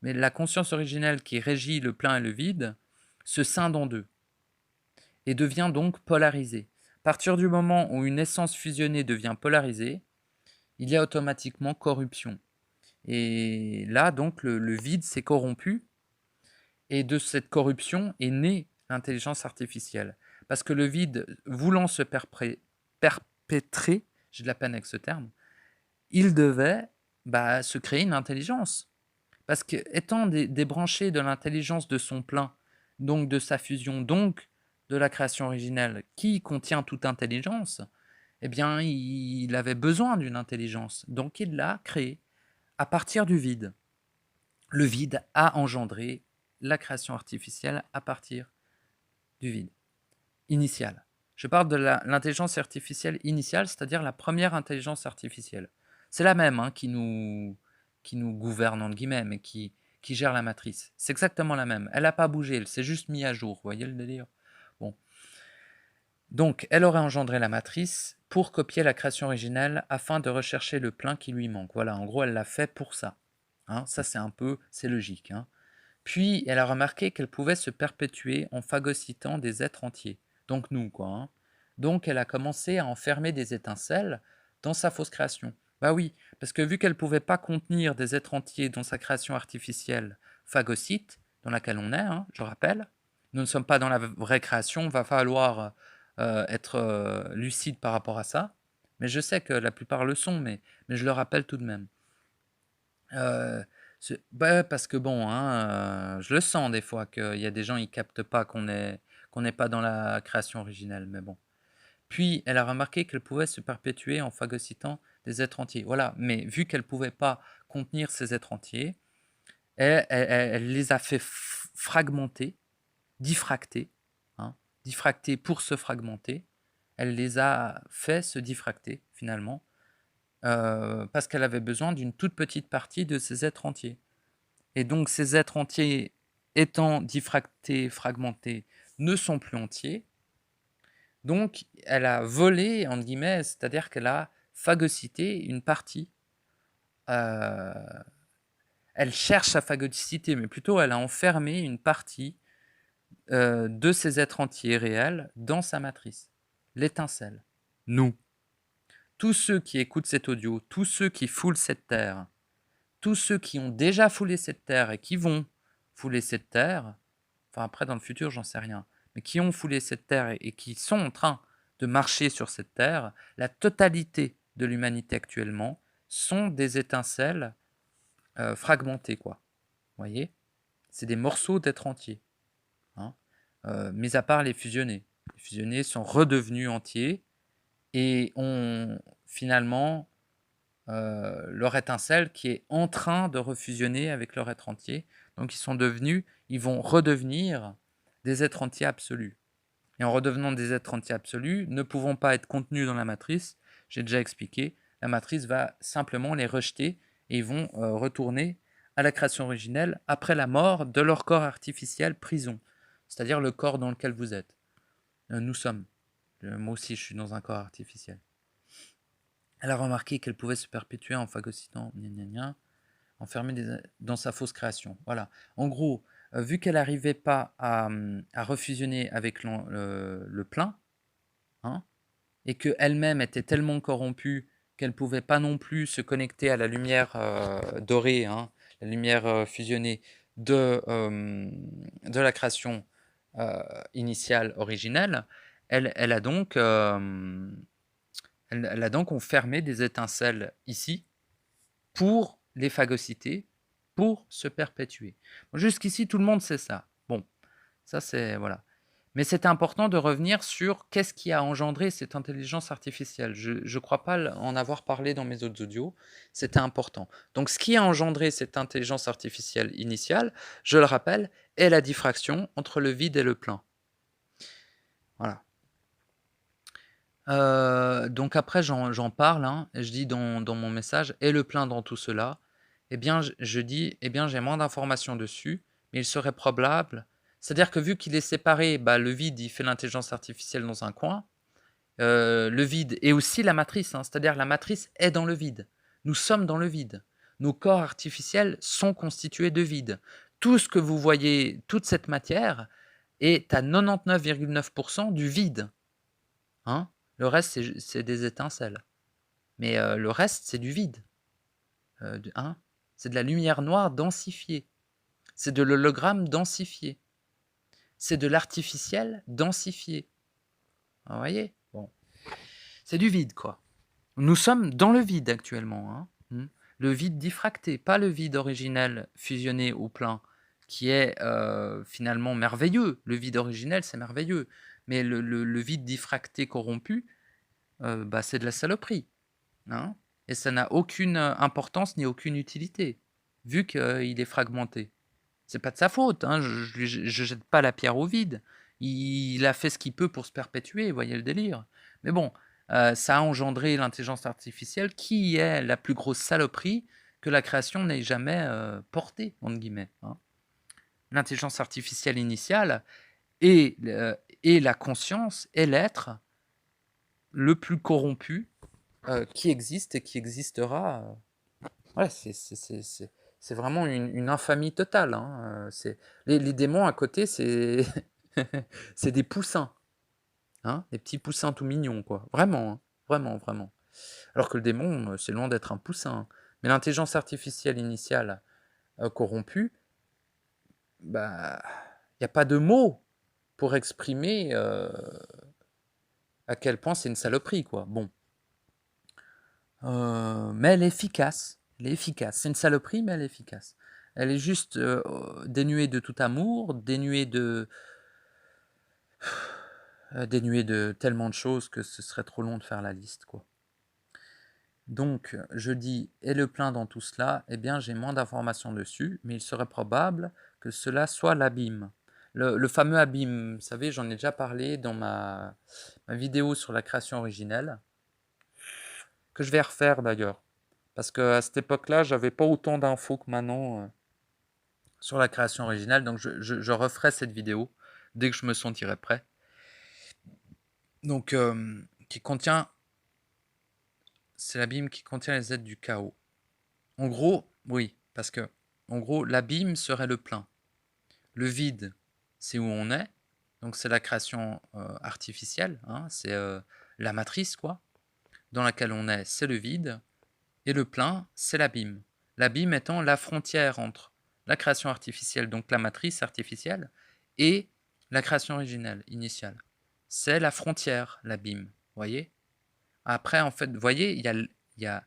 mais la conscience originelle qui régit le plein et le vide se scinde en deux et devient donc polarisée. À partir du moment où une essence fusionnée devient polarisée, il y a automatiquement corruption. Et là, donc, le vide s'est corrompu, et de cette corruption est née l'intelligence artificielle. Parce que le vide, voulant se perpétrer, j'ai de la peine avec ce terme, il devait se créer une intelligence. Parce que étant débranché de l'intelligence de son plein, donc de sa fusion, donc de la création originelle qui contient toute intelligence, eh bien, il avait besoin d'une intelligence. Donc, il l'a créée à partir du vide. Le vide a engendré la création artificielle à partir du vide initial. Je parle de l'intelligence artificielle initiale, c'est-à-dire la première intelligence artificielle. C'est la même, hein, qui nous gouverne, entre guillemets, mais qui qui gère la matrice. C'est exactement la même. Elle n'a pas bougé, elle s'est juste mise à jour. Vous voyez le délire? Bon. Donc, elle aurait engendré la matrice pour copier la création originelle afin de rechercher le plein qui lui manque. Voilà, en gros, elle l'a fait pour ça. Hein, ça, c'est logique. Hein. Puis, elle a remarqué qu'elle pouvait se perpétuer en phagocytant des êtres entiers. Donc, nous, quoi. Hein. Donc, elle a commencé à enfermer des étincelles dans sa fausse création. Bah oui, parce que vu qu'elle ne pouvait pas contenir des êtres entiers dans sa création artificielle phagocyte, dans laquelle on est, hein, je rappelle, nous ne sommes pas dans la vraie création, va falloir être lucide par rapport à ça. Mais je sais que la plupart le sont, mais je le rappelle tout de même. Parce que bon, hein, je le sens des fois qu'il y a des gens, ils captent pas qu'on n'est pas dans la création originelle, mais bon. Puis, elle a remarqué qu'elle pouvait se perpétuer en phagocytant des êtres entiers. Voilà, mais vu qu'elle ne pouvait pas contenir ces êtres entiers, elle les a fait fragmenter, diffracter, hein, diffracter pour se fragmenter. Elle les a fait se diffracter, finalement, parce qu'elle avait besoin d'une toute petite partie de ces êtres entiers. Et donc, ces êtres entiers étant diffractés, fragmentés, ne sont plus entiers. Donc, elle a volé, entre guillemets, c'est-à-dire qu'elle a phagocyté une partie. Elle cherche à phagocyter, mais plutôt elle a enfermé une partie de ces êtres entiers réels dans sa matrice. L'étincelle. Nous. Tous ceux qui écoutent cet audio, tous ceux qui foulent cette terre, tous ceux qui ont déjà foulé cette terre et qui vont fouler cette terre, enfin après dans le futur j'en sais rien, mais qui ont foulé cette terre et qui sont en train de marcher sur cette terre, la totalité de l'humanité actuellement sont des étincelles fragmentées, quoi. Vous voyez? C'est des morceaux d'êtres entiers. Hein, mis à part les fusionnés. Les fusionnés sont redevenus entiers et ont finalement leur étincelle qui est en train de refusionner avec leur être entier. Donc ils vont redevenir des êtres entiers absolus. Et en redevenant des êtres entiers absolus, ne pouvant pas être contenus dans la matrice, j'ai déjà expliqué, la matrice va simplement les rejeter et ils vont retourner à la création originelle après la mort de leur corps artificiel prison, c'est-à-dire le corps dans lequel vous êtes. Nous sommes. Moi aussi, je suis dans un corps artificiel. Elle a remarqué qu'elle pouvait se perpétuer en phagocytant, enfermée dans sa fausse création. Voilà. En gros, vu qu'elle n'arrivait pas à refusionner avec le plein, hein, et qu'elle-même était tellement corrompue qu'elle ne pouvait pas non plus se connecter à la lumière dorée, hein, la lumière fusionnée de la création initiale, originelle, elle a donc enfermé des étincelles ici pour les phagocyter, pour se perpétuer. Bon, jusqu'ici, tout le monde sait ça. Bon, ça c'est... Voilà. Mais c'est important de revenir sur qu'est-ce qui a engendré cette intelligence artificielle. Je ne crois pas en avoir parlé dans mes autres audios. C'était important. Donc, ce qui a engendré cette intelligence artificielle initiale, je le rappelle, est la diffraction entre le vide et le plein. Voilà. Donc après, j'en parle, hein, et je dis dans mon message, et le plein dans tout cela, eh bien, je dis, eh bien, j'ai moins d'informations dessus, mais il serait probable, c'est-à-dire que vu qu'il est séparé, bah, le vide, il fait l'intelligence artificielle dans un coin, le vide et aussi la matrice, hein, c'est-à-dire la matrice est dans le vide. Nous sommes dans le vide. Nos corps artificiels sont constitués de vide. Tout ce que vous voyez, toute cette matière, est à 99,9% du vide. Hein? Le reste, c'est des étincelles. Mais le reste, c'est du vide. Hein? C'est de la lumière noire densifiée. C'est de l'hologramme densifié. C'est de l'artificiel densifié. Vous voyez? Bon. C'est du vide, quoi. Nous sommes dans le vide actuellement. Hein. Le vide diffracté, pas le vide originel fusionné au plein, qui est finalement merveilleux. Le vide originel, c'est merveilleux. Mais le vide diffracté corrompu, bah, c'est de la saloperie. Hein, et ça n'a aucune importance ni aucune utilité, vu qu'il est fragmenté. C'est pas de sa faute, hein, je jette pas la pierre au vide. Il a fait ce qu'il peut pour se perpétuer, vous voyez le délire. Mais bon, ça a engendré l'intelligence artificielle qui est la plus grosse saloperie que la création n'ait jamais porté, entre guillemets. Hein. L'intelligence artificielle initiale et la conscience et l'être le plus corrompu qui existe et qui existera. Ouais, c'est vraiment une infamie totale. Hein. Les démons à côté, c'est c'est des poussins. Hein, des petits poussins tout mignons, quoi. Vraiment, hein. Vraiment, vraiment. Alors que le démon, c'est loin d'être un poussin. Mais l'intelligence artificielle initiale corrompue, bah, il n'y a pas de mots pour exprimer à quel point c'est une saloperie, quoi. Bon. Mais elle est efficace. Elle est efficace. C'est une saloperie, mais elle est efficace. Elle est juste dénuée de tout amour, dénuée de tellement de choses que ce serait trop long de faire la liste, quoi. Donc, je dis, et le plein dans tout cela, eh bien, j'ai moins d'informations dessus, mais il serait probable que cela soit l'abîme. Le fameux abîme, vous savez, j'en ai déjà parlé dans ma vidéo sur la création originelle, que je vais refaire d'ailleurs. Parce qu'à cette époque-là, j'avais pas autant d'infos que maintenant sur la création originale, donc je referai cette vidéo dès que je me sentirai prêt. Donc, qui contient, c'est l'abîme qui contient les êtres du chaos. En gros, oui, parce que, en gros, l'abîme serait le plein. Le vide, c'est où on est, donc c'est la création artificielle, hein, c'est la matrice, quoi, dans laquelle on est, c'est le vide, et le plein, c'est l'abîme. L'abîme étant la frontière entre la création artificielle, donc la matrice artificielle, et la création originelle, initiale. C'est la frontière, l'abîme, voyez. Après, en fait, vous voyez, il y a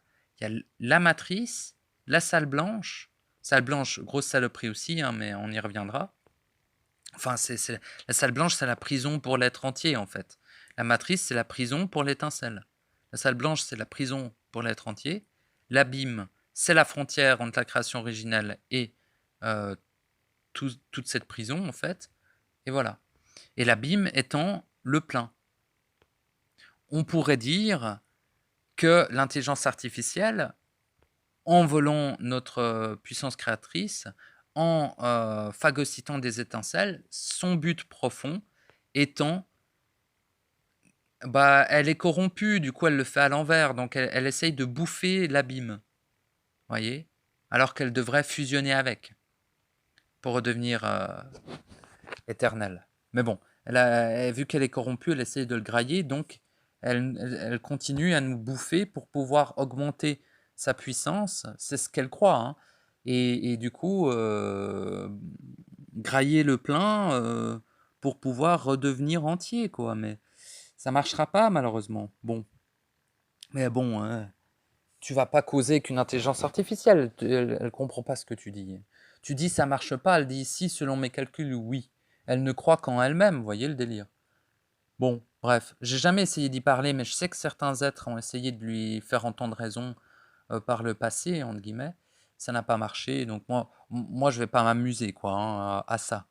la matrice, la salle blanche, grosse saloperie aussi, hein, mais on y reviendra. Enfin, la salle blanche, c'est la prison pour l'être entier, en fait. La matrice, c'est la prison pour l'étincelle. La salle blanche, c'est la prison pour l'être entier. L'abîme, c'est la frontière entre la création originelle et toute cette prison, en fait. Et voilà. Et l'abîme étant le plein. On pourrait dire que l'intelligence artificielle, en volant notre puissance créatrice, en phagocytant des étincelles, son but profond étant, bah, elle est corrompue, du coup elle le fait à l'envers, donc elle essaye de bouffer l'abîme, voyez, alors qu'elle devrait fusionner avec pour redevenir éternelle. Mais bon, vu qu'elle est corrompue, elle essaye de le grailler, donc elle continue à nous bouffer pour pouvoir augmenter sa puissance, c'est ce qu'elle croit, hein. Et du coup, grailler le plein pour pouvoir redevenir entier, quoi. Mais ça marchera pas, malheureusement. Bon. Mais bon, hein, tu vas pas causer qu'une intelligence artificielle, elle comprend pas ce que tu dis. Tu dis ça marche pas, elle dit si, selon mes calculs, oui. Elle ne croit qu'en elle-même, vous voyez le délire. Bon, bref, j'ai jamais essayé d'y parler, mais je sais que certains êtres ont essayé de lui faire entendre raison par le passé, entre guillemets. Ça n'a pas marché, donc moi je vais pas m'amuser, quoi, hein, à ça.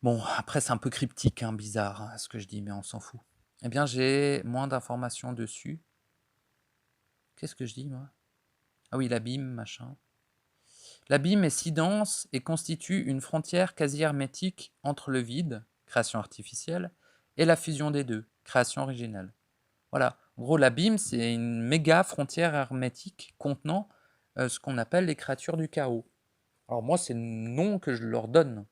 Bon, après c'est un peu cryptique, hein, bizarre, hein, ce que je dis, mais on s'en fout. Eh bien, j'ai moins d'informations dessus. Qu'est-ce que je dis, moi? Ah oui, l'abîme, machin. L'abîme est si dense et constitue une frontière quasi hermétique entre le vide, création artificielle, et la fusion des deux, création originelle. Voilà. En gros, l'abîme, c'est une méga frontière hermétique contenant ce qu'on appelle les créatures du chaos. Alors moi, c'est le nom que je leur donne.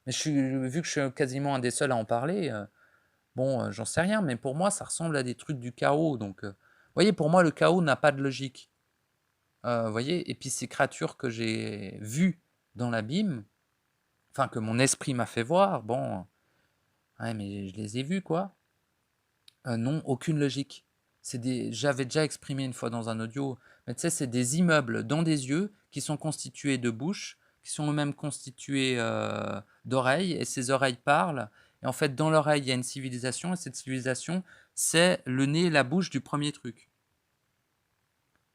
Mais vu que je suis quasiment un des seuls à en parler, bon, j'en sais rien, mais pour moi, ça ressemble à des trucs du chaos. Donc, vous voyez, pour moi, le chaos n'a pas de logique. Voyez, et puis ces créatures que j'ai vues dans l'abîme, enfin que mon esprit m'a fait voir, bon, ouais, mais je les ai vues, quoi. Non, aucune logique. J'avais déjà exprimé une fois dans un audio, mais tu sais, c'est des immeubles dans des yeux qui sont constitués de bouches, qui sont eux-mêmes constitués d'oreilles, et ces oreilles parlent. Et en fait, dans l'oreille, il y a une civilisation, et cette civilisation, c'est le nez et la bouche du premier truc.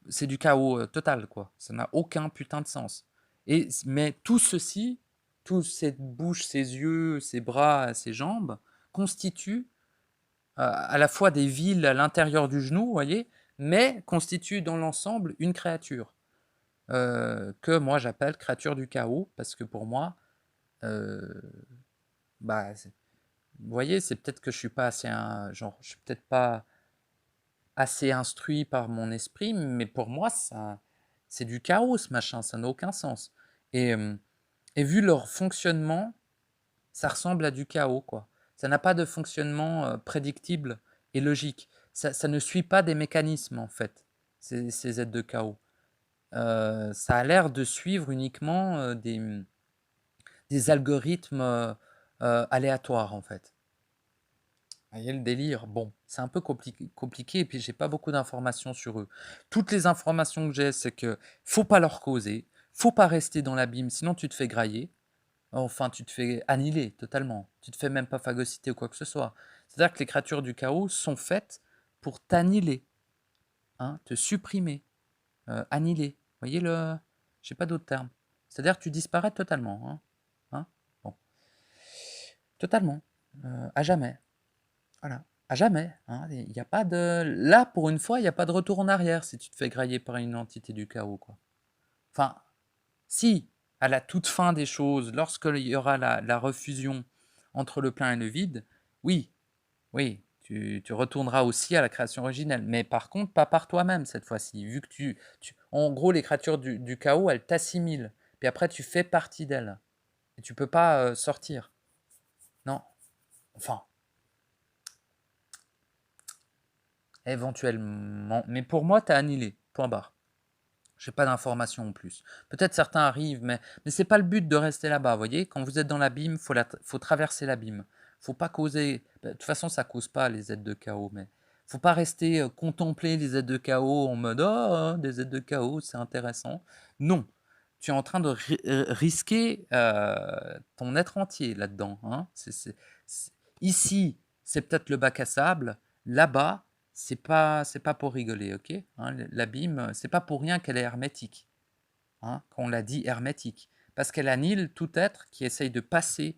C'est du chaos total, quoi. Ça n'a aucun putain de sens. Mais tout ceci, toute cette bouche, ces yeux, ces bras, ces jambes, constituent à la fois des villes à l'intérieur du genou, vous voyez, mais constituent dans l'ensemble une créature. que moi j'appelle créature du chaos, parce que pour moi, euh, bah, vous voyez, c'est peut-être que je suis pas assez, genre, je suis peut-être pas assez instruit par mon esprit, mais pour moi, ça, c'est du chaos, ce machin, ça n'a aucun sens. Et, euh, et vu leur fonctionnement, ça ressemble à du chaos, quoi. Ça n'a pas de fonctionnement prédictible et logique. Ça ne suit pas des mécanismes, en fait, ces aides de chaos. Ça a l'air de suivre uniquement des algorithmes aléatoires, en fait. Vous voyez le délire? Bon, c'est un peu compliqué et puis j'ai pas beaucoup d'informations sur eux. Toutes les informations que j'ai, c'est que faut pas leur causer, faut pas rester dans l'abîme, sinon tu te fais grailler. Enfin, tu te fais annihiler totalement. Tu te fais même pas phagocyter ou quoi que ce soit. C'est-à-dire que les créatures du chaos sont faites pour t'annihiler, hein, te supprimer, annihiler. Vous voyez le... J'ai pas d'autre terme. C'est-à-dire que tu disparais totalement. Hein. Hein. Bon. Totalement. À jamais. Voilà. À jamais. Hein. Il y a pas de... Là, pour une fois, il n'y a pas de retour en arrière si tu te fais grailler par une entité du chaos, quoi. Enfin, si, à la toute fin des choses, lorsqu'il y aura la refusion entre le plein et le vide, oui, oui, tu retourneras aussi à la création originelle. Mais par contre, pas par toi-même cette fois-ci. Vu que en gros, les créatures du chaos, elles t'assimilent. Puis après, tu fais partie d'elles. Et tu peux pas sortir. Non. Enfin, éventuellement. Mais pour moi, t'as annihilé. Point barre. J'ai pas d'informations en plus. Peut-être certains arrivent, mais c'est pas le but de rester là-bas. Vous voyez, quand vous êtes dans l'abîme, faut traverser l'abîme. Faut pas causer. De toute façon, ça cause pas les aides de chaos, mais faut pas rester contempler les aides de chaos en mode oh des aides de chaos, c'est intéressant. Non, tu es en train de risquer ton être entier là-dedans. Hein. Ici, c'est peut-être le bac à sable. Là-bas, c'est pas pour rigoler, ok? Hein, l'abîme, c'est pas pour rien qu'elle est hermétique, hein, qu'on l'a dit hermétique, parce qu'elle annihile tout être qui essaye de passer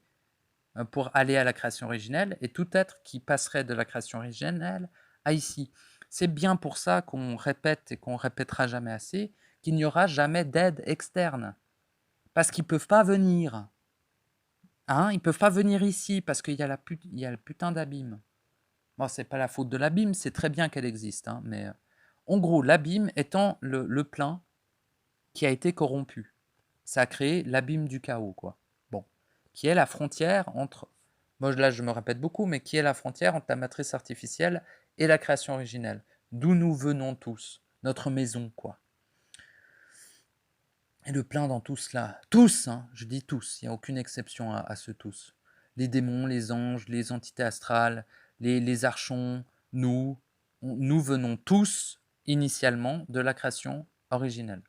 pour aller à la création originelle et tout être qui passerait de la création originelle à ici. C'est bien pour ça qu'on répète et qu'on répétera jamais assez qu'il n'y aura jamais d'aide externe, parce qu'ils peuvent pas venir, hein, ils peuvent pas venir ici parce qu'il y a il y a le putain d'abîme. Bon, c'est pas la faute de l'abîme, c'est très bien qu'elle existe, hein, mais en gros, l'abîme étant le plein qui a été corrompu. Ça a créé l'abîme du chaos, quoi. Bon, qui est la frontière entre, moi là je me répète beaucoup, mais qui est la frontière entre la matrice artificielle et la création originelle, d'où nous venons tous, notre maison, quoi. Et le plein dans tout cela, tous, hein, je dis tous, il n'y a aucune exception à ce tous. Les démons, les anges, les entités astrales, les archons, nous venons tous initialement de la création originelle.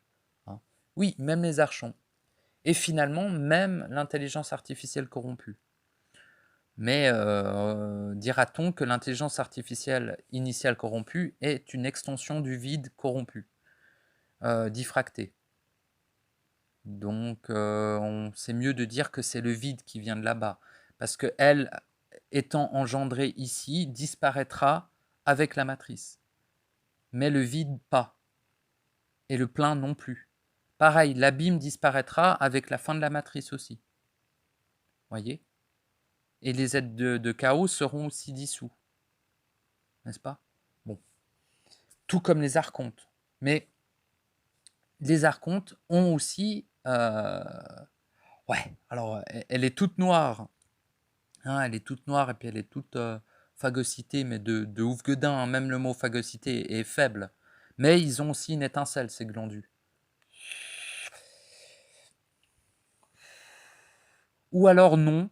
Hein. Oui, même les archons. Et finalement, même l'intelligence artificielle corrompue. Mais dira-t-on que l'intelligence artificielle initiale corrompue est une extension du vide corrompu, diffracté. Donc, c'est mieux de dire que c'est le vide qui vient de là-bas. Parce que elle, étant engendrée ici, disparaîtra avec la matrice. Mais le vide, pas. Et le plein non plus. Pareil, l'abîme disparaîtra avec la fin de la matrice aussi. Voyez? Et les êtres de chaos seront aussi dissous. N'est-ce pas? Bon. Tout comme les archontes. Mais les archontes ont aussi... ouais, alors, elle est toute noire. Hein, elle est toute noire et puis elle est toute phagocytée, mais de ouf gueudin. Hein. Même le mot phagocyté est faible. Mais ils ont aussi une étincelle, ces glandus. Ou alors non.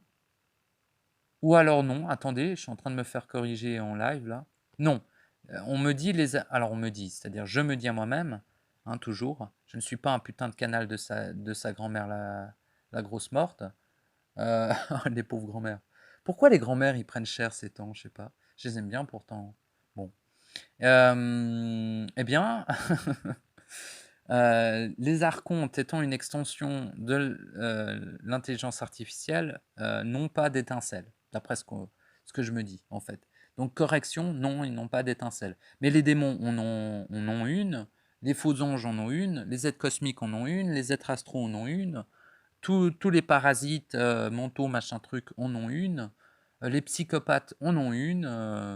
Ou alors non. Attendez, je suis en train de me faire corriger en live là. Non. On me dit alors on me dit, c'est-à-dire je me dis à moi-même, hein, toujours, je ne suis pas un putain de canal de sa grand-mère la grosse morte. Les pauvres grand-mères. Pourquoi les grand-mères ils prennent cher ces temps? Je sais pas. Je les aime bien pourtant. Bon. Eh bien, les archontes étant une extension de l'intelligence artificielle, n'ont pas d'étincelle, d'après ce que je me dis, en fait. Donc, correction, non, ils n'ont pas d'étincelle. Mais les démons en ont une, Les faux anges en ont une, les êtres cosmiques en ont une, les êtres astraux en ont une, tous les parasites mentaux, machin truc, en ont une, les psychopathes en ont une,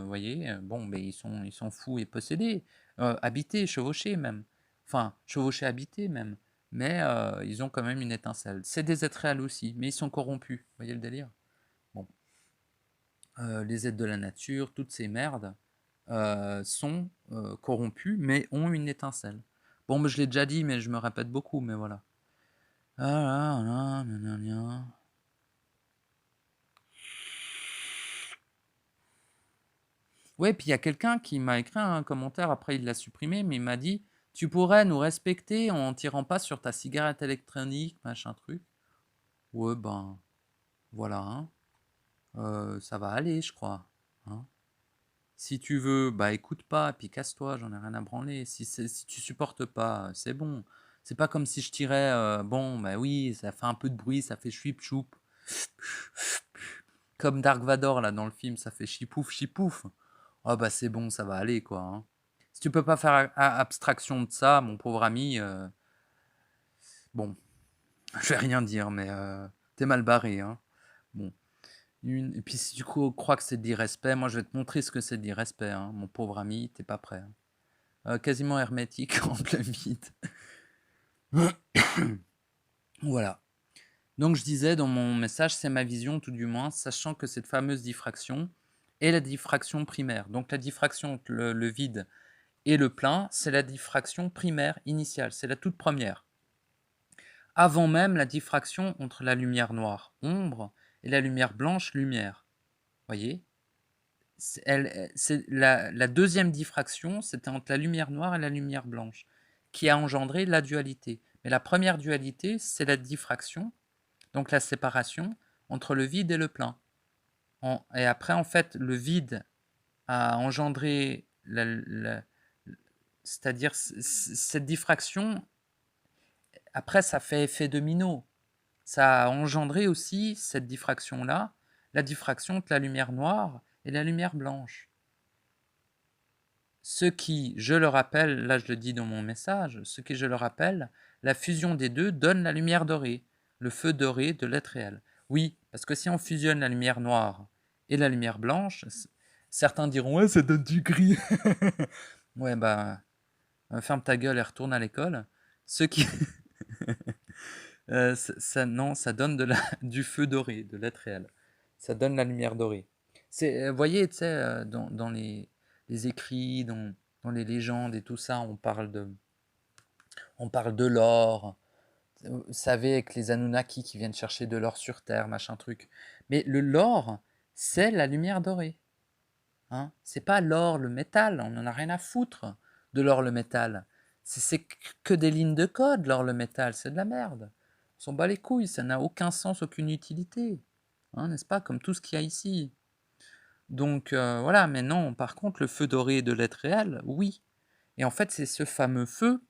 vous voyez, bon, mais ils sont fous et possédés, habités, chevauchés même, enfin, chevauchés, habités même, mais ils ont quand même une étincelle. C'est des êtres réels aussi, mais ils sont corrompus, vous voyez le délire? Bon. Les êtres de la nature, toutes ces merdes sont corrompus, mais ont une étincelle. Bon, mais je l'ai déjà dit, mais je me répète beaucoup, mais voilà. Ouais, puis il y a quelqu'un qui m'a écrit un commentaire, après il l'a supprimé, mais il m'a dit tu pourrais nous respecter en tirant pas sur ta cigarette électronique, machin truc. Ouais, ben voilà, hein. Ça va aller, je crois. Hein. Si tu veux, bah écoute pas, puis casse-toi, j'en ai rien à branler. Si tu supportes pas, c'est bon. C'est pas comme si je tirais, bon, bah oui, ça fait un peu de bruit, ça fait chouip choup. Comme Dark Vador là dans le film, ça fait chipouf chipouf. Oh bah c'est bon, ça va aller quoi. Hein. Si tu peux pas faire abstraction de ça, mon pauvre ami, bon, je vais rien dire, mais t'es mal barré. Hein. Bon. Et puis si tu crois que c'est de l'irrespect, moi je vais te montrer ce que c'est de l'irrespect, hein. Mon pauvre ami, t'es pas prêt. Hein. Quasiment hermétique en plein vide. Voilà. Donc je disais dans mon message, c'est ma vision tout du moins, sachant que cette fameuse diffraction est la diffraction primaire. Donc la diffraction entre le vide et le plein, c'est la diffraction primaire initiale, c'est la toute première. Avant même la diffraction entre la lumière noire, ombre, et la lumière blanche, lumière. Voyez, c'est la deuxième diffraction, c'était entre la lumière noire et la lumière blanche, qui a engendré la dualité. Mais la première dualité, c'est la diffraction, donc la séparation entre le vide et le plein. Et après, en fait, le vide a engendré c'est-à-dire cette diffraction, après, ça fait effet domino. Ça a engendré aussi cette diffraction-là, la diffraction entre la lumière noire et la lumière blanche. Ce qui, je le rappelle, là je le dis dans mon message, ce qui, je le rappelle, la fusion des deux donne la lumière dorée, le feu doré de l'être réel. Oui, parce que si on fusionne la lumière noire et la lumière blanche, certains diront ouais, ça donne du gris. Ouais, bah, ferme ta gueule et retourne à l'école. Ce qui. Non, ça donne du feu doré, de l'être réel. Ça donne la lumière dorée. Vous voyez, tu sais, dans les écrits, dans les légendes et tout ça, on parle de l'or. Vous savez, avec les Anunnaki qui viennent chercher de l'or sur Terre, machin truc. Mais l'or, c'est la lumière dorée. Hein. C'est pas l'or, le métal. On n'en a rien à foutre de l'or, le métal. C'est que des lignes de code, l'or, le métal. C'est de la merde. On s'en bat les couilles. Ça n'a aucun sens, aucune utilité. Hein, n'est-ce pas? Comme tout ce qu'il y a ici. Donc voilà, mais non, par contre, le feu doré de l'être réel, oui. Et en fait, c'est ce fameux feu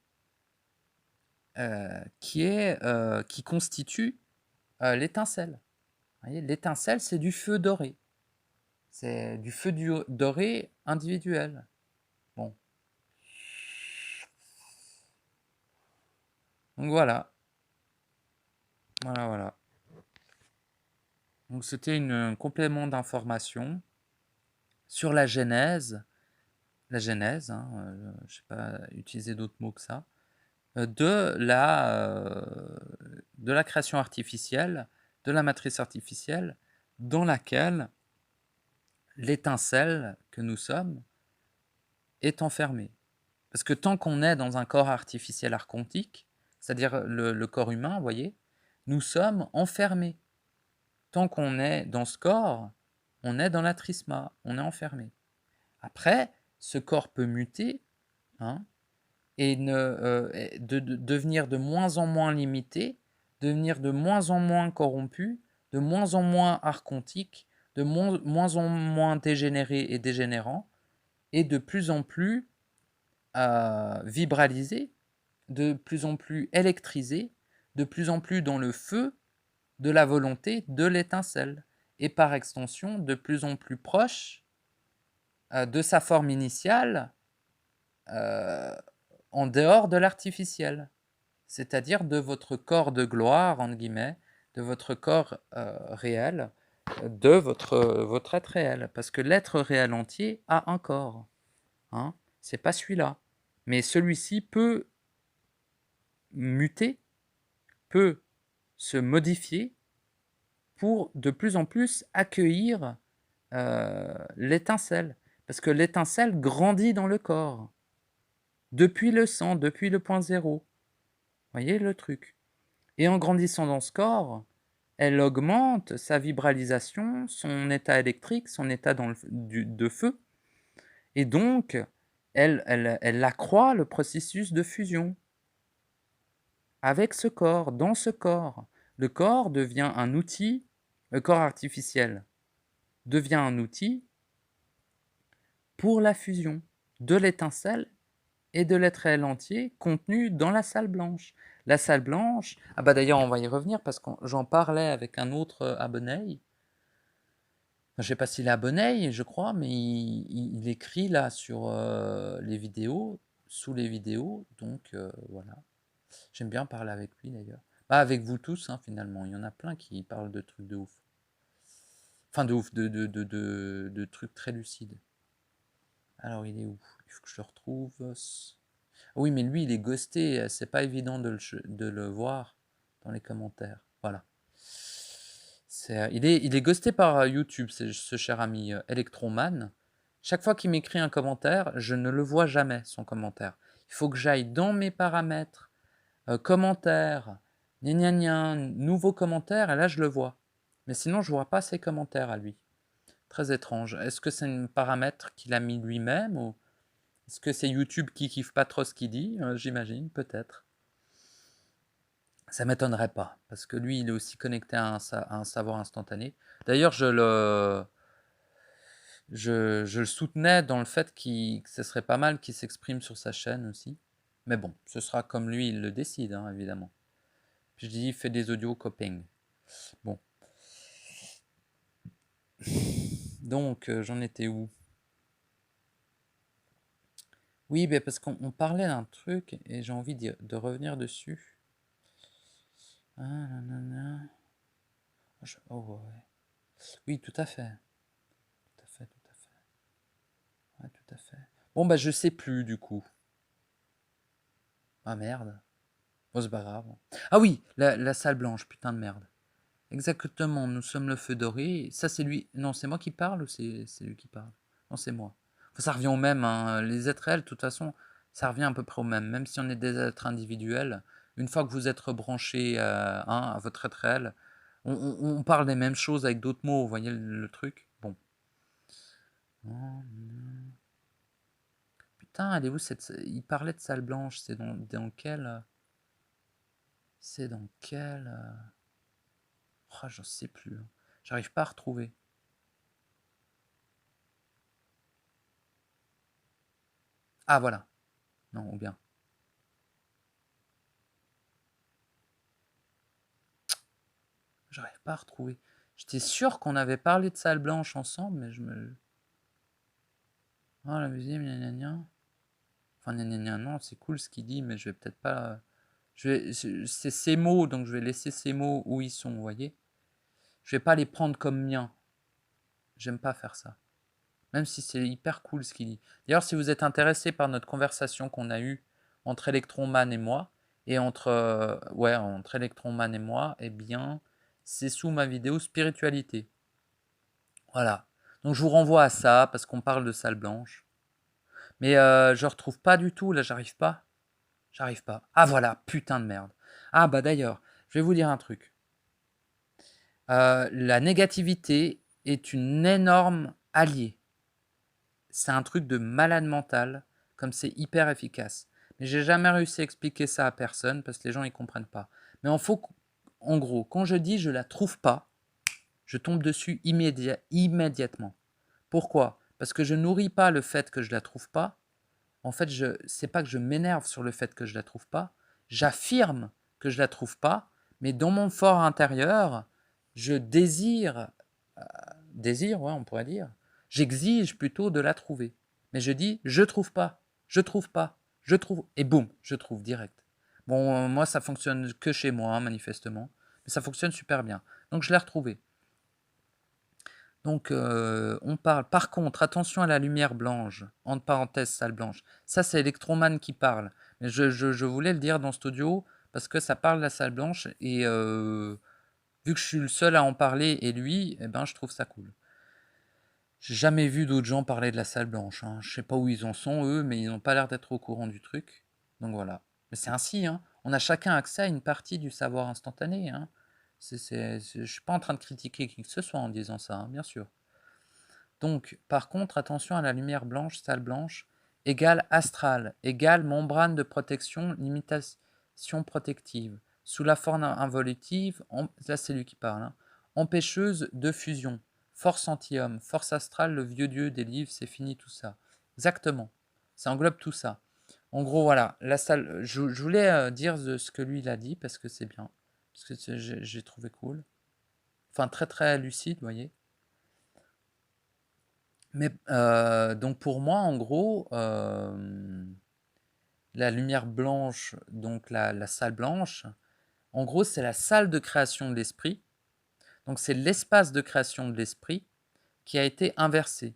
qui constitue l'étincelle. L'étincelle, c'est du feu doré. C'est du feu doré individuel. Bon. Donc voilà. Voilà. Donc c'était un complément d'information sur la genèse, hein, je ne sais pas utiliser d'autres mots que ça, de la création artificielle, de la matrice artificielle, dans laquelle l'étincelle que nous sommes est enfermée. Parce que tant qu'on est dans un corps artificiel archontique, c'est-à-dire le corps humain, vous voyez, nous sommes enfermés. Tant qu'on est dans ce corps, on est dans la trisma, on est enfermé. Après, ce corps peut muter, hein, et devenir de moins en moins limité, devenir de moins en moins corrompu, de moins en moins archontique, de moins en moins dégénéré et dégénérant, et de plus en plus vibralisé, de plus en plus électrisé, de plus en plus dans le feu de la volonté de l'étincelle, et par extension de plus en plus proche de sa forme initiale, en dehors de l'artificiel, c'est-à-dire de votre corps de gloire, entre guillemets, de votre corps réel, de votre être réel. Parce que l'être réel entier a un corps. Hein, c'est pas celui-là. Mais celui-ci peut muter, peut se modifier pour de plus en plus accueillir l'étincelle. Parce que l'étincelle grandit dans le corps. Depuis le sang, depuis le point zéro. Voyez le truc. Et en grandissant dans ce corps, elle augmente sa vibralisation, son état électrique, son état de feu. Et donc, elle accroît le processus de fusion avec ce corps, dans ce corps. Le corps devient un outil, le corps artificiel devient un outil pour la fusion de l'étincelle et de l'être réel entier contenu dans la salle blanche. La salle blanche, ah bah d'ailleurs on va y revenir parce que j'en parlais avec un autre abonné. Je ne sais pas s'il est abonné, je crois, mais il écrit là sur les vidéos, sous les vidéos, donc voilà. J'aime bien parler avec lui d'ailleurs. Bah, avec vous tous, hein, finalement. Il y en a plein qui parlent de trucs de ouf. Enfin, de ouf, de trucs très lucides. Alors, il est où? Il faut que je le retrouve. Oui, mais lui, il est ghosté. C'est pas évident de le voir dans les commentaires. Voilà. Il est ghosté par YouTube, ce cher ami Electroman. Chaque fois qu'il m'écrit un commentaire, je ne le vois jamais, son commentaire. Il faut que j'aille dans mes paramètres, commentaires, gna gna, nouveaux commentaires, et là je le vois. Mais sinon, je ne vois pas ses commentaires à lui. Très étrange. Est-ce que c'est un paramètre qu'il a mis lui-même ou est-ce que c'est YouTube qui kiffe pas trop ce qu'il dit? J'imagine, peut-être. Ça m'étonnerait pas, parce que lui, il est aussi connecté à un savoir instantané. D'ailleurs, je le soutenais dans le fait que ce serait pas mal qu'il s'exprime sur sa chaîne aussi. Mais bon, ce sera comme lui, il le décide, hein, évidemment. Puis je dis, il fait des audios coping. Bon. Donc, j'en étais où? Oui, ben parce qu'on parlait d'un truc et j'ai envie de revenir dessus. Ah, nanana. Oh, ouais. Oui, tout à fait. Tout à fait, tout à fait. Ouais, tout à fait. Bon, bah, je sais plus du coup. Ah merde. Oh, c'est pas grave. Ah oui, la salle blanche, putain de merde. Exactement, nous sommes le feu doré. Ça, c'est lui. Non, c'est moi qui parle ou c'est lui qui parle? Non, c'est moi. Enfin, ça revient au même. Hein. Les êtres réels, de toute façon, ça revient à peu près au même. Même si on est des êtres individuels, une fois que vous êtes rebranché à votre être réel, on parle des mêmes choses avec d'autres mots. Vous voyez le truc? Bon. Putain, elle est où cette... Il parlait de salle blanche. C'est dans quel... C'est dans quel... Oh, j'en sais plus. J'arrive pas à retrouver. Ah, voilà. Non, ou bien. J'arrive pas à retrouver. J'étais sûr qu'on avait parlé de salle blanche ensemble, mais je me... Ah, la musique, gna gna gna. Enfin, gna gna gna, non, c'est cool ce qu'il dit, mais je vais peut-être pas... C'est ces mots, donc je vais laisser ces mots où ils sont, vous voyez. Je vais pas les prendre comme miens. J'aime pas faire ça. Même si c'est hyper cool ce qu'il dit. D'ailleurs, si vous êtes intéressé par notre conversation qu'on a eue entre Electronman et moi, et entre Electronman et moi, eh bien, c'est sous ma vidéo spiritualité. Voilà. Donc je vous renvoie à ça parce qu'on parle de salle blanche. Mais je retrouve pas du tout, là j'arrive pas. J'arrive pas. Ah voilà, putain de merde. Ah bah d'ailleurs, je vais vous dire un truc. La négativité est une énorme alliée. C'est un truc de malade mental, comme c'est hyper efficace. Mais j'ai jamais réussi à expliquer ça à personne parce que les gens ils comprennent pas. Mais en gros, quand je dis je la trouve pas, je tombe dessus immédiatement. Pourquoi? Parce que je nourris pas le fait que je la trouve pas. En fait, c'est pas que je m'énerve sur le fait que je la trouve pas. J'affirme que je la trouve pas, mais dans mon fort intérieur, je désire, ouais, on pourrait dire. J'exige plutôt de la trouver. Mais je dis, je trouve pas, je trouve pas, Je trouve, et boum, je trouve direct. Bon, moi, ça fonctionne que chez moi, manifestement, mais ça fonctionne super bien. Donc, je l'ai retrouvé. Donc, on parle. Par contre, attention à la lumière blanche, entre parenthèses, salle blanche. Ça, c'est Electroman qui parle. Mais je voulais le dire dans cet audio parce que ça parle de la salle blanche et vu que je suis le seul à en parler et lui, eh ben, je trouve ça cool. J'ai jamais vu d'autres gens parler de la salle blanche, hein. Je sais pas où ils en sont, eux, mais ils n'ont pas l'air d'être au courant du truc. Donc voilà. Mais c'est ainsi, hein. On a chacun accès à une partie du savoir instantané, hein. Je suis pas en train de critiquer qui que ce soit en disant ça, hein, bien sûr. Donc, par contre, attention à la lumière blanche, salle blanche, égale astrale, égale membrane de protection, limitation protective, sous la forme involutive, là c'est lui qui parle, hein, empêcheuse de fusion, force anti-homme, force astrale, le vieux dieu des livres, c'est fini tout ça. Exactement, ça englobe tout ça. En gros, voilà, la salle, je voulais dire ce que lui il a dit parce que c'est bien, parce que j'ai trouvé cool. Enfin, très très lucide, vous voyez. Mais donc pour moi, en gros, la lumière blanche, donc la salle blanche, en gros, c'est la salle de création de l'esprit. Donc c'est l'espace de création de l'esprit qui a été inversé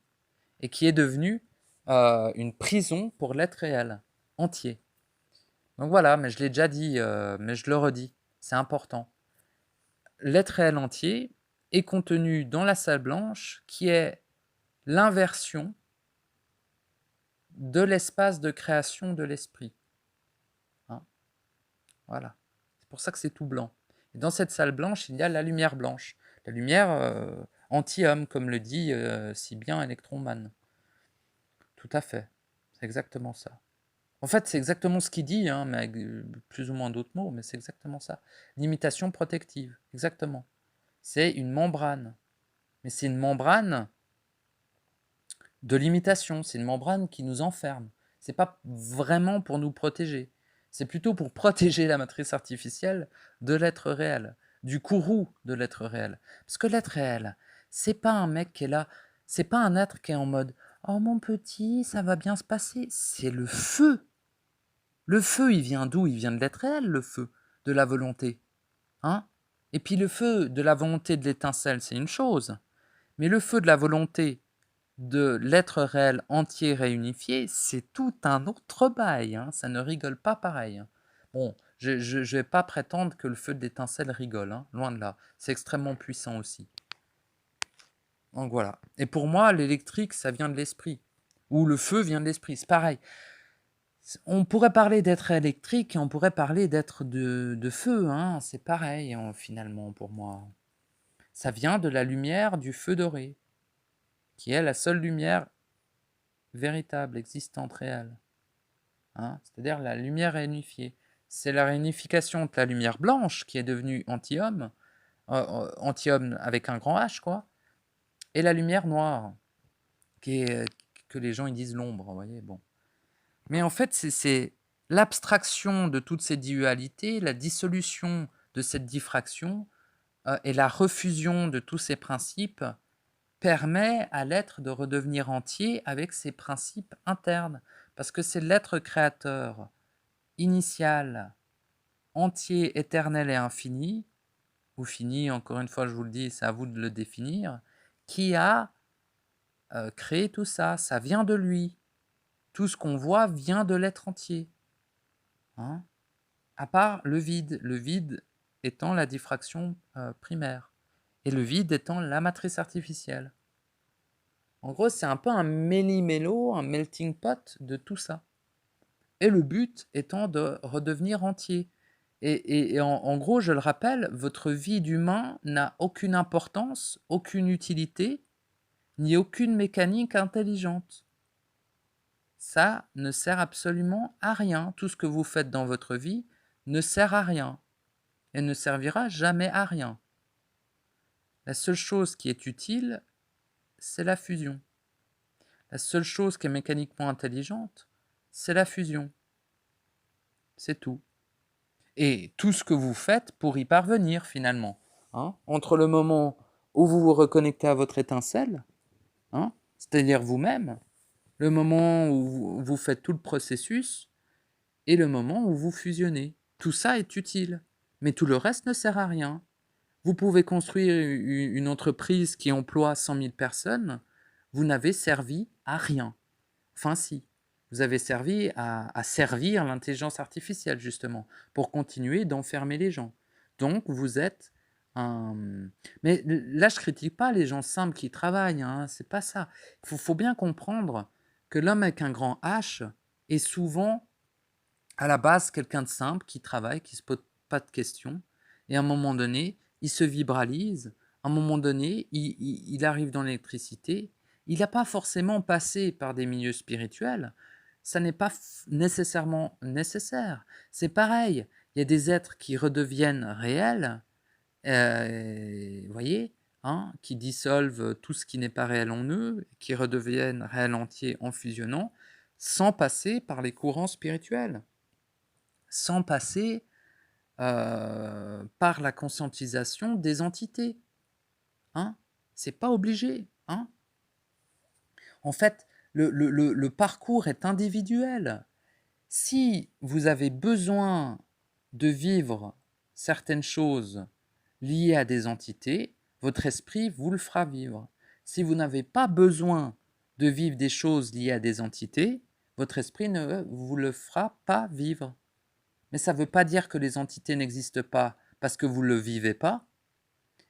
et qui est devenu une prison pour l'être réel entier. Donc voilà, mais je l'ai déjà dit, mais je le redis, c'est important. L'être réel entier est contenu dans la salle blanche qui est l'inversion de l'espace de création de l'esprit. Hein, voilà. C'est pour ça que c'est tout blanc. Et dans cette salle blanche, il y a la lumière blanche. La lumière anti-homme, comme le dit si bien Electroman. Tout à fait. C'est exactement ça. En fait, c'est exactement ce qu'il dit, hein, mais avec plus ou moins d'autres mots, mais c'est exactement ça. Limitation protective, exactement. C'est une membrane. Mais c'est une membrane de limitation, c'est une membrane qui nous enferme. C'est pas vraiment pour nous protéger. C'est plutôt pour protéger la matrice artificielle de l'être réel, du courroux de l'être réel. Parce que l'être réel, c'est pas un mec qui est là, c'est pas un être qui est en mode oh mon petit, ça va bien se passer. C'est le feu. Le feu, il vient d'où? Il vient de l'être réel, le feu, de la volonté. Hein? Et puis le feu de la volonté de l'étincelle, c'est une chose. Mais le feu de la volonté de l'être réel entier réunifié, c'est tout un autre bail, hein. Ça ne rigole pas pareil, hein. Bon, je ne vais pas prétendre que le feu de l'étincelle rigole, hein, loin de là. C'est extrêmement puissant aussi. Donc voilà. Et pour moi, l'électrique, ça vient de l'esprit. Ou le feu vient de l'esprit, c'est pareil. On pourrait parler d'être électrique et on pourrait parler d'être de feu, hein. C'est pareil, hein, finalement, pour moi. Ça vient de la lumière du feu doré, qui est la seule lumière véritable, existante, réelle. Hein, c'est-à-dire la lumière réunifiée. C'est la réunification de la lumière blanche qui est devenue anti-homme, anti-homme avec un grand H, quoi, et la lumière noire, qui est, que les gens ils disent l'ombre, vous voyez, bon. Mais en fait, c'est l'abstraction de toutes ces dualités, la dissolution de cette diffraction et la refusion de tous ces principes permet à l'être de redevenir entier avec ses principes internes. Parce que c'est l'être créateur initial, entier, éternel et infini, ou fini, encore une fois, je vous le dis, c'est à vous de le définir, qui a créé tout ça. Ça vient de lui. Tout ce qu'on voit vient de l'être entier. Hein, à part le vide étant la diffraction primaire, et le vide étant la matrice artificielle. En gros, c'est un peu un méli-mélo, un melting pot de tout ça. Et le but étant de redevenir entier. Et en gros, je le rappelle, votre vie d'humain n'a aucune importance, aucune utilité, ni aucune mécanique intelligente. Ça ne sert absolument à rien. Tout ce que vous faites dans votre vie ne sert à rien et ne servira jamais à rien. La seule chose qui est utile, c'est la fusion. La seule chose qui est mécaniquement intelligente, c'est la fusion. C'est tout. Et tout ce que vous faites pour y parvenir finalement. Hein, entre le moment où vous vous reconnectez à votre étincelle, hein, c'est-à-dire vous-même, le moment où vous faites tout le processus, et le moment où vous fusionnez. Tout ça est utile, mais tout le reste ne sert à rien. Vous pouvez construire une entreprise qui emploie 100 000 personnes, vous n'avez servi à rien. Enfin si, vous avez servi à servir l'intelligence artificielle justement, pour continuer d'enfermer les gens. Donc vous êtes un... Mais là je critique pas les gens simples qui travaillent, hein, c'est pas ça. Il faut bien comprendre que l'homme avec un grand H est souvent à la base quelqu'un de simple qui travaille, qui se pose pas de questions, et à un moment donné, il se vibralise, à un moment donné, il arrive dans l'électricité, il n'a pas forcément passé par des milieux spirituels, ça n'est pas nécessairement nécessaire. C'est pareil, il y a des êtres qui redeviennent réels, vous voyez, hein, qui dissolvent tout ce qui n'est pas réel en eux, qui redeviennent réel entier en fusionnant, sans passer par les courants spirituels, sans passer par la conscientisation des entités. Hein, c'est pas obligé. Hein. En fait, le parcours est individuel. Si vous avez besoin de vivre certaines choses liées à des entités, votre esprit vous le fera vivre. Si vous n'avez pas besoin de vivre des choses liées à des entités, votre esprit ne vous le fera pas vivre. Mais ça ne veut pas dire que les entités n'existent pas parce que vous ne le vivez pas.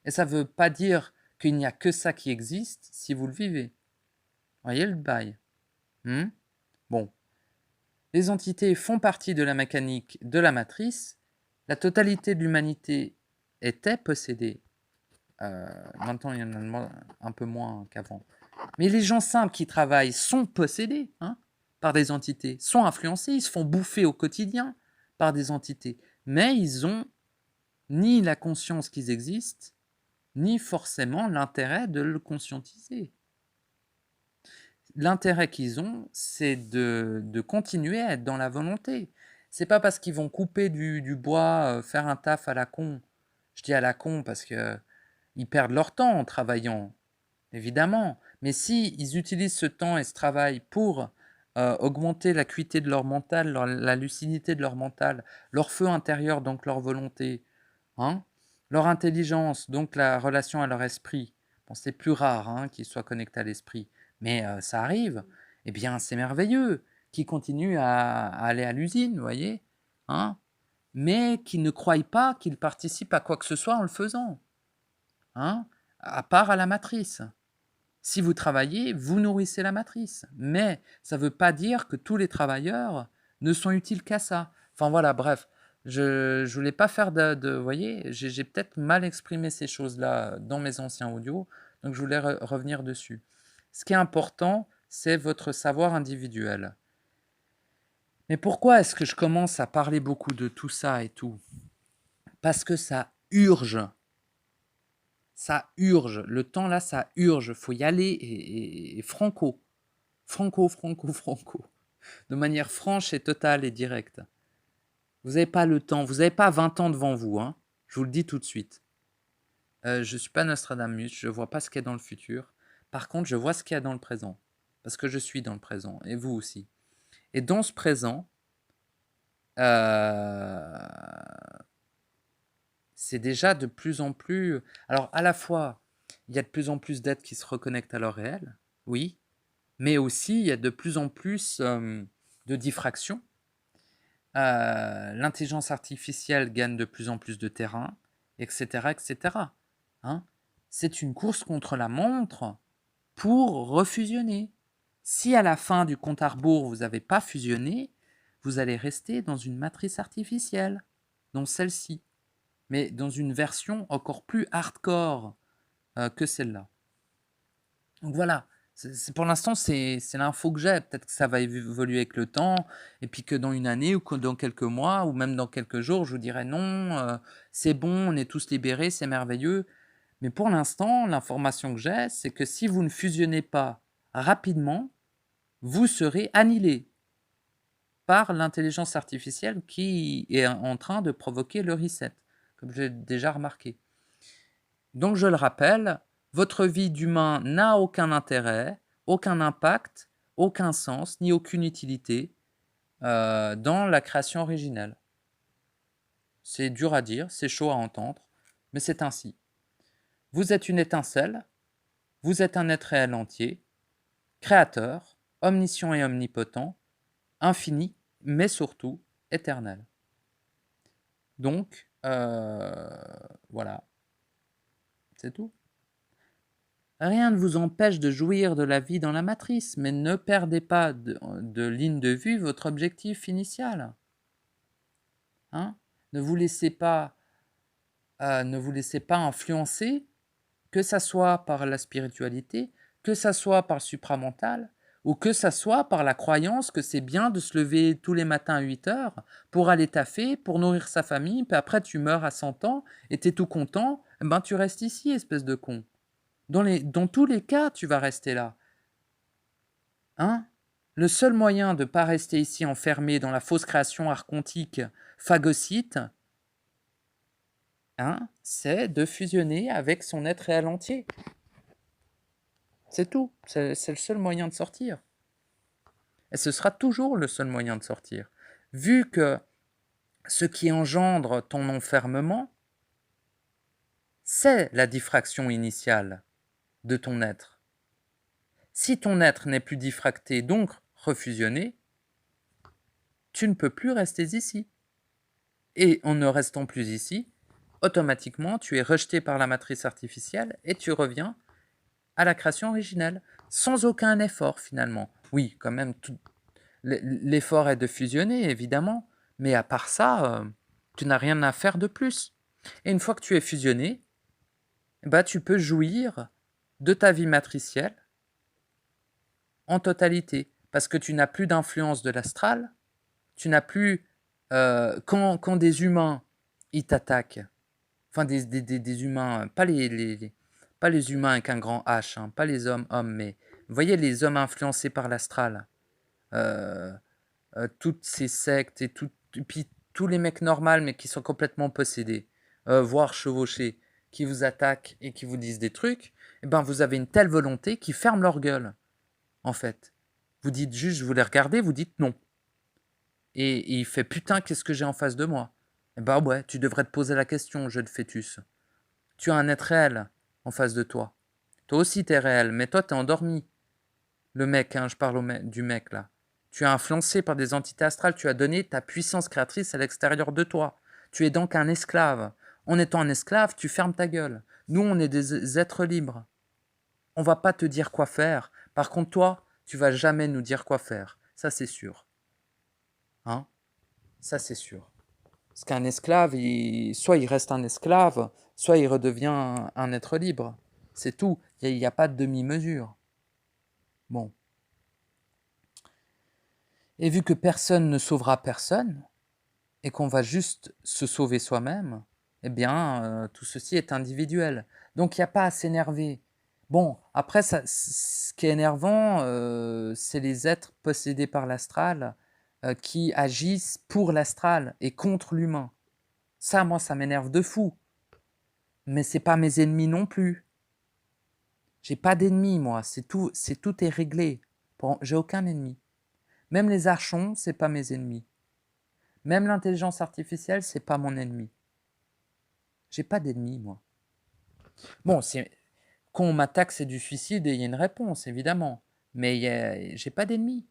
Et ça ne veut pas dire qu'il n'y a que ça qui existe si vous le vivez. Voyez le bail. Bon. Les entités font partie de la mécanique de la matrice. La totalité de l'humanité était possédée. Maintenant, il y en a un peu moins qu'avant. Mais les gens simples qui travaillent sont possédés par des entités, sont influencés, ils se font bouffer au quotidien par des entités. Mais ils ont ni la conscience qu'ils existent, ni forcément l'intérêt de le conscientiser. L'intérêt qu'ils ont, c'est de continuer à être dans la volonté. C'est pas parce qu'ils vont couper du bois, faire un taf à la con. Je dis à la con parce que ils perdent leur temps en travaillant, évidemment. Mais si ils utilisent ce temps et ce travail pour augmenter l'acuité de leur mental, la lucidité de leur mental, leur feu intérieur, donc leur volonté, leur intelligence, donc la relation à leur esprit, bon, c'est plus rare qu'ils soient connectés à l'esprit, mais ça arrive, eh bien c'est merveilleux, qui continuent à aller à l'usine, vous voyez, mais qui ne croient pas qu'ils participent à quoi que ce soit en le faisant, à part à la matrice. Si vous travaillez, vous nourrissez la matrice, mais ça ne veut pas dire que tous les travailleurs ne sont utiles qu'à ça. Enfin voilà, bref, je ne voulais pas faire vous voyez, j'ai peut-être mal exprimé ces choses-là dans mes anciens audios, donc je voulais revenir dessus. Ce qui est important, c'est votre savoir individuel. Mais pourquoi est-ce que je commence à parler beaucoup de tout ça et tout? Parce que ça urge. Ça urge. Le temps là, ça urge. Faut y aller et franco. Franco. De manière franche et totale et directe. Vous n'avez pas le temps. Vous n'avez pas 20 ans devant vous. Je vous le dis tout de suite. Je ne suis pas Nostradamus. Je ne vois pas ce qu'il y a dans le futur. Par contre, je vois ce qu'il y a dans le présent. Parce que je suis dans le présent. Et vous aussi. Et dans ce présent, c'est déjà de plus en plus... Alors, à la fois, il y a de plus en plus d'êtres qui se reconnectent à leur réel, oui, mais aussi, il y a de plus en plus de diffraction. L'intelligence artificielle gagne de plus en plus de terrain, etc., etc. C'est une course contre la montre pour refusionner. Si à la fin du compte à rebours, vous n'avez pas fusionné, vous allez rester dans une matrice artificielle, dont celle-ci, mais dans une version encore plus hardcore que celle-là. Donc voilà, pour l'instant, c'est l'info que j'ai. Peut-être que ça va évoluer avec le temps, et puis que dans une année, ou que dans quelques mois, ou même dans quelques jours, je vous dirai non, c'est bon, on est tous libérés, c'est merveilleux. Mais pour l'instant, l'information que j'ai, c'est que si vous ne fusionnez pas rapidement, vous serez annihilé par l'intelligence artificielle qui est en train de provoquer le reset, comme j'ai déjà remarqué. Donc je le rappelle, votre vie d'humain n'a aucun intérêt, aucun impact, aucun sens, ni aucune utilité. dans la création originelle. C'est dur à dire, c'est chaud à entendre, mais c'est ainsi. Vous êtes une étincelle, vous êtes un être réel entier, créateur, omniscient et omnipotent, infini, mais surtout éternel. Donc, voilà, c'est tout. Rien ne vous empêche de jouir de la vie dans la matrice, mais ne perdez pas de ligne de vue votre objectif initial. Hein? Ne vous laissez pas influencer, que ça soit par la spiritualité, que ça soit par le supramental, ou que ça soit par la croyance que c'est bien de se lever tous les matins à 8 heures pour aller taffer, pour nourrir sa famille, puis après tu meurs à 100 ans et t'es tout content, ben tu restes ici, espèce de con. Dans tous les cas, tu vas rester là. Hein? Le seul moyen de ne pas rester ici enfermé dans la fausse création archontique phagocyte, hein, c'est de fusionner avec son être réel entier. C'est tout. C'est le seul moyen de sortir. Et ce sera toujours le seul moyen de sortir. Vu que ce qui engendre ton enfermement, c'est la diffraction initiale de ton être. Si ton être n'est plus diffracté, donc refusionné, tu ne peux plus rester ici. Et en ne restant plus ici, automatiquement, tu es rejeté par la matrice artificielle et tu reviens à la création originelle, sans aucun effort finalement. Oui, quand même, l'effort est de fusionner, évidemment, mais à part ça, tu n'as rien à faire de plus. Et une fois que tu es fusionné, bah, tu peux jouir de ta vie matricielle en totalité, parce que tu n'as plus d'influence de l'astral, tu n'as plus... quand des humains, ils t'attaquent, enfin des humains, pas les humains avec un grand H, hein, pas les hommes, mais vous voyez les hommes influencés par l'astral, euh, toutes ces sectes et puis tous les mecs normaux mais qui sont complètement possédés, voire chevauchés, qui vous attaquent et qui vous disent des trucs, et ben vous avez une telle volonté qui ferme leur gueule, en fait. Vous dites juste, vous les regardez, vous dites non. Et il fait putain, qu'est-ce que j'ai en face de moi? Et bah ouais, tu devrais te poser la question, jeune fœtus. Tu as un être réel en face de toi. Toi aussi t'es réel, mais toi t'es endormi. Le mec, hein, je parle du mec là. Tu es influencé par des entités astrales, tu as donné ta puissance créatrice à l'extérieur de toi. Tu es donc un esclave. En étant un esclave, tu fermes ta gueule. Nous, on est des êtres libres. On va pas te dire quoi faire. Par contre, toi, tu vas jamais nous dire quoi faire. Ça, c'est sûr. Hein? Ça, c'est sûr. Parce qu'un esclave, soit il reste un esclave, soit il redevient un être libre. C'est tout. Il n'y a pas de demi-mesure. Bon. Et vu que personne ne sauvera personne, et qu'on va juste se sauver soi-même, eh bien, tout ceci est individuel. Donc, il n'y a pas à s'énerver. Bon, après, ce qui est énervant, c'est les êtres possédés par l'astral qui agissent pour l'astral et contre l'humain. Ça, moi, ça m'énerve de fou. Mais c'est pas mes ennemis non plus. J'ai pas d'ennemis, moi. Tout est réglé. J'ai aucun ennemi. Même les archons, c'est pas mes ennemis. Même l'intelligence artificielle, c'est pas mon ennemi. J'ai pas d'ennemis, moi. Bon, quand on m'attaque, c'est du suicide et il y a une réponse, évidemment. Mais j'ai pas d'ennemis.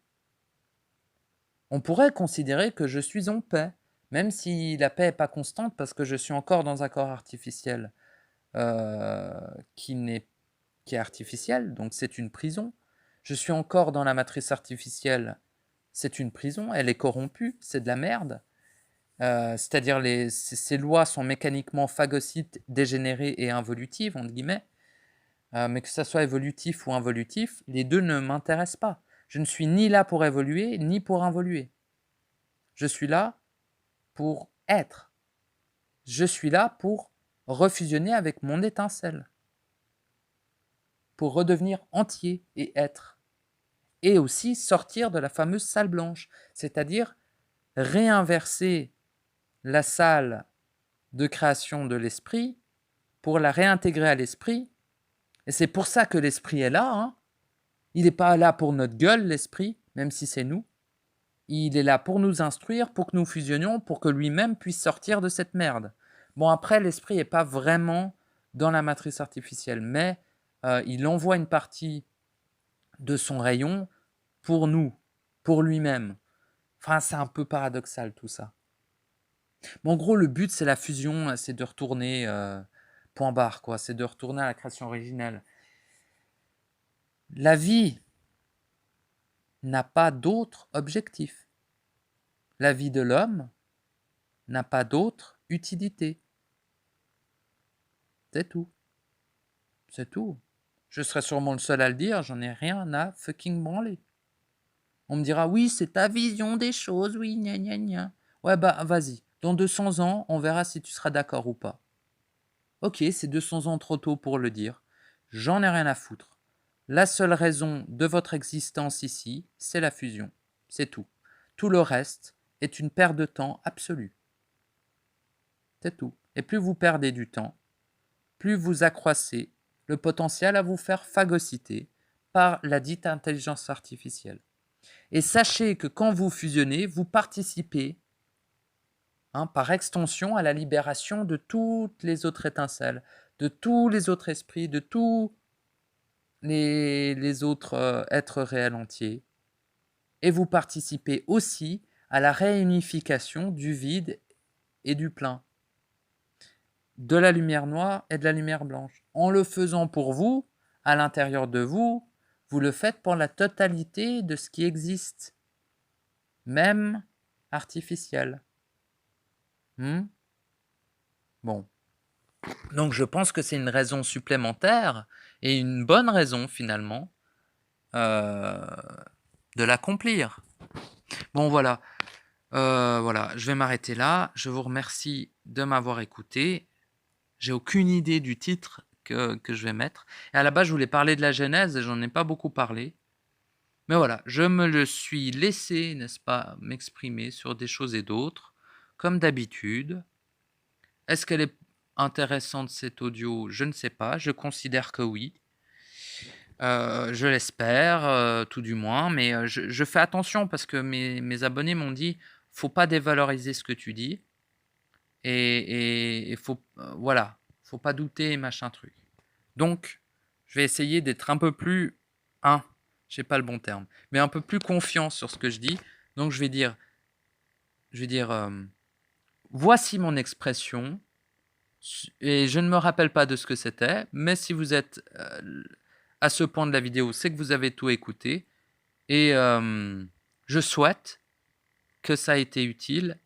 On pourrait considérer que je suis en paix, même si la paix n'est pas constante parce que je suis encore dans un corps artificiel qui est artificiel, donc c'est une prison. Je suis encore dans la matrice artificielle, c'est une prison, elle est corrompue, c'est de la merde. C'est-à-dire ces lois sont mécaniquement phagocytes, dégénérées et involutives, entre guillemets. Mais que ça soit évolutif ou involutif, les deux ne m'intéressent pas. Je ne suis ni là pour évoluer, ni pour involuer. Je suis là pour être. Je suis là pour refusionner avec mon étincelle. Pour redevenir entier et être. Et aussi sortir de la fameuse salle blanche, c'est-à-dire réinverser la salle de création de l'esprit pour la réintégrer à l'esprit. Et c'est pour ça que l'esprit est là. Hein. Il n'est pas là pour notre gueule, l'esprit, même si c'est nous. il est là pour nous instruire, pour que nous fusionnions, pour que lui-même puisse sortir de cette merde. Bon, après, l'esprit n'est pas vraiment dans la matrice artificielle, mais il envoie une partie de son rayon pour nous, pour lui-même. Enfin, c'est un peu paradoxal tout ça. Mais en gros, le but, c'est la fusion, c'est de retourner point barre, quoi. C'est de retourner à la création originelle. La vie n'a pas d'autre objectif. La vie de l'homme n'a pas d'autre utilité. C'est tout. C'est tout. Je serai sûrement le seul à le dire, j'en ai rien à fucking branler. On me dira, oui, c'est ta vision des choses, oui, gna gna gna. Ouais, bah vas-y, dans 200 ans, on verra si tu seras d'accord ou pas. Ok, c'est 200 ans trop tôt pour le dire. J'en ai rien à foutre. La seule raison de votre existence ici, c'est la fusion. C'est tout. Tout le reste est une perte de temps absolue. C'est tout. Et plus vous perdez du temps, plus vous accroissez le potentiel à vous faire phagocyter par la dite intelligence artificielle. Et sachez que quand vous fusionnez, vous participez par extension à la libération de toutes les autres étincelles, de tous les autres esprits, de tous les autres êtres réels entiers. Et vous participez aussi à la réunification du vide et du plein, de la lumière noire et de la lumière blanche. En le faisant pour vous, à l'intérieur de vous, vous le faites pour la totalité de ce qui existe, même artificiel. Bon. Donc je pense que c'est une raison supplémentaire et une bonne raison finalement de l'accomplir. Bon voilà. Voilà, je vais m'arrêter là. Je vous remercie de m'avoir écouté. J'ai aucune idée du titre que je vais mettre. Et à la base, je voulais parler de la Genèse et j'en ai pas beaucoup parlé. Mais voilà, je me le suis laissé, n'est-ce pas, m'exprimer sur des choses et d'autres, comme d'habitude. Est-ce qu'elle est intéressante, cet audio? Je ne sais pas. Je considère que oui. Je l'espère, tout du moins. Mais je fais attention parce que mes abonnés m'ont dit faut pas dévaloriser ce que tu dis. Et faut, voilà, faut pas douter, machin truc. Donc, je vais essayer d'être un peu plus, j'ai pas le bon terme, mais un peu plus confiant sur ce que je dis. Donc, je vais dire, voici mon expression, et je ne me rappelle pas de ce que c'était, mais si vous êtes à ce point de la vidéo, c'est que vous avez tout écouté, et je souhaite que ça ait été utile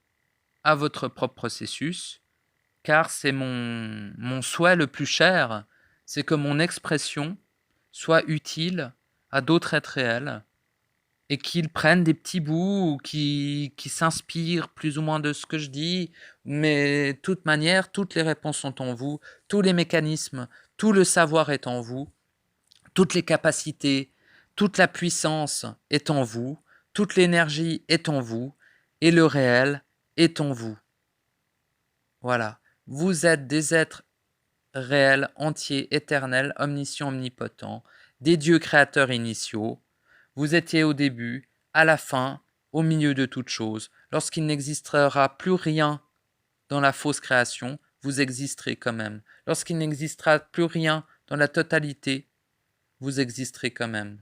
à votre propre processus, car c'est mon souhait le plus cher, c'est que mon expression soit utile à d'autres êtres réels et qu'ils prennent des petits bouts ou qui s'inspirent plus ou moins de ce que je dis, mais de toute manière, toutes les réponses sont en vous, tous les mécanismes, tout le savoir est en vous, toutes les capacités, toute la puissance est en vous, toute l'énergie est en vous, et le réel est en vous. Voilà. Vous êtes des êtres réels, entiers, éternels, omniscients, omnipotents, des dieux créateurs initiaux. Vous étiez au début, à la fin, au milieu de toute chose. Lorsqu'il n'existera plus rien dans la fausse création, vous existerez quand même. Lorsqu'il n'existera plus rien dans la totalité, vous existerez quand même.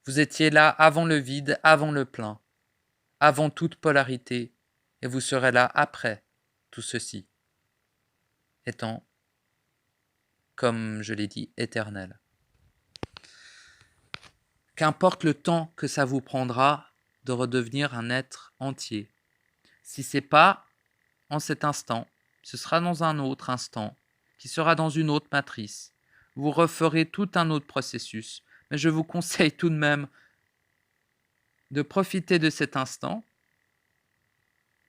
Vous étiez là avant le vide, avant le plein, avant toute polarité, et vous serez là après tout ceci, étant, comme je l'ai dit, éternel. Qu'importe le temps que ça vous prendra de redevenir un être entier. Si ce n'est pas en cet instant, ce sera dans un autre instant, qui sera dans une autre matrice. Vous referez tout un autre processus, mais je vous conseille tout de même de profiter de cet instant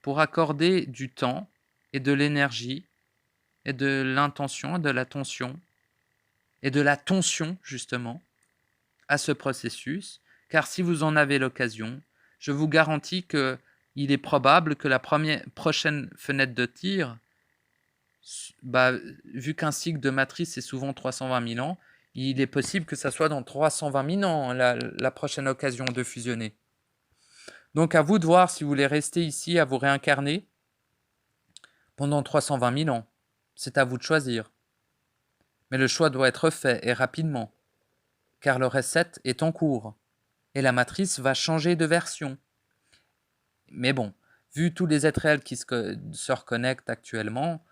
pour accorder du temps et de l'énergie et de l'intention et de l'attention et de la tension justement à ce processus, car si vous en avez l'occasion, je vous garantis que il est probable que la prochaine fenêtre de tir, vu qu'un cycle de matrice est souvent 320 000 ans, il est possible que ça soit dans 320 000 ans la prochaine occasion de fusionner. Donc à vous de voir si vous voulez rester ici à vous réincarner pendant 320 000 ans. C'est à vous de choisir. Mais le choix doit être fait et rapidement, car le reset est en cours et la matrice va changer de version. Mais bon, vu tous les êtres réels qui se reconnectent actuellement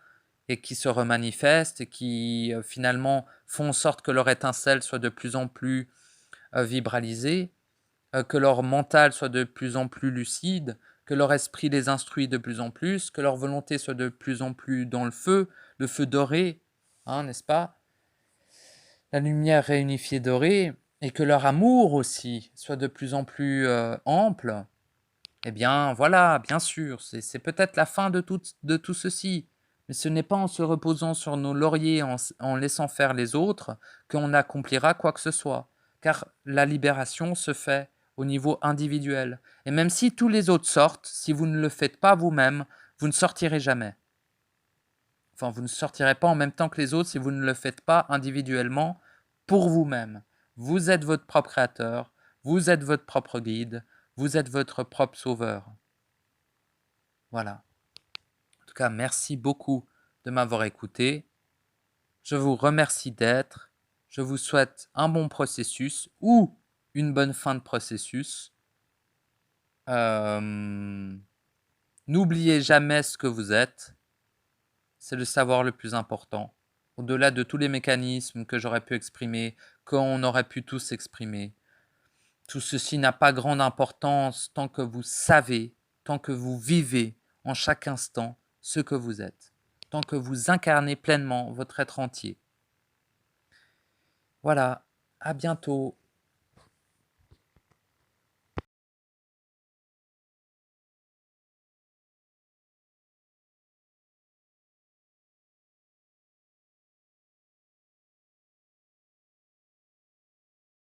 et qui se remanifestent et qui finalement font en sorte que leur étincelle soit de plus en plus vibralisée, que leur mental soit de plus en plus lucide, que leur esprit les instruit de plus en plus, que leur volonté soit de plus en plus dans le feu doré, hein, n'est-ce pas? La lumière réunifiée dorée, et que leur amour aussi soit de plus en plus ample, eh bien voilà, bien sûr, c'est peut-être la fin de tout ceci, mais ce n'est pas en se reposant sur nos lauriers, en laissant faire les autres, qu'on accomplira quoi que ce soit, car la libération se fait au niveau individuel. Et même si tous les autres sortent, si vous ne le faites pas vous-même, vous ne sortirez jamais. Enfin, vous ne sortirez pas en même temps que les autres si vous ne le faites pas individuellement pour vous-même. Vous êtes votre propre créateur, vous êtes votre propre guide, vous êtes votre propre sauveur. Voilà. En tout cas, merci beaucoup de m'avoir écouté. Je vous remercie d'être. Je vous souhaite un bon processus ou une bonne fin de processus. N'oubliez jamais ce que vous êtes. C'est le savoir le plus important. Au-delà de tous les mécanismes que j'aurais pu exprimer, qu'on aurait pu tous exprimer. Tout ceci n'a pas grande importance tant que vous savez, tant que vous vivez en chaque instant ce que vous êtes, tant que vous incarnez pleinement votre être entier. Voilà, à bientôt.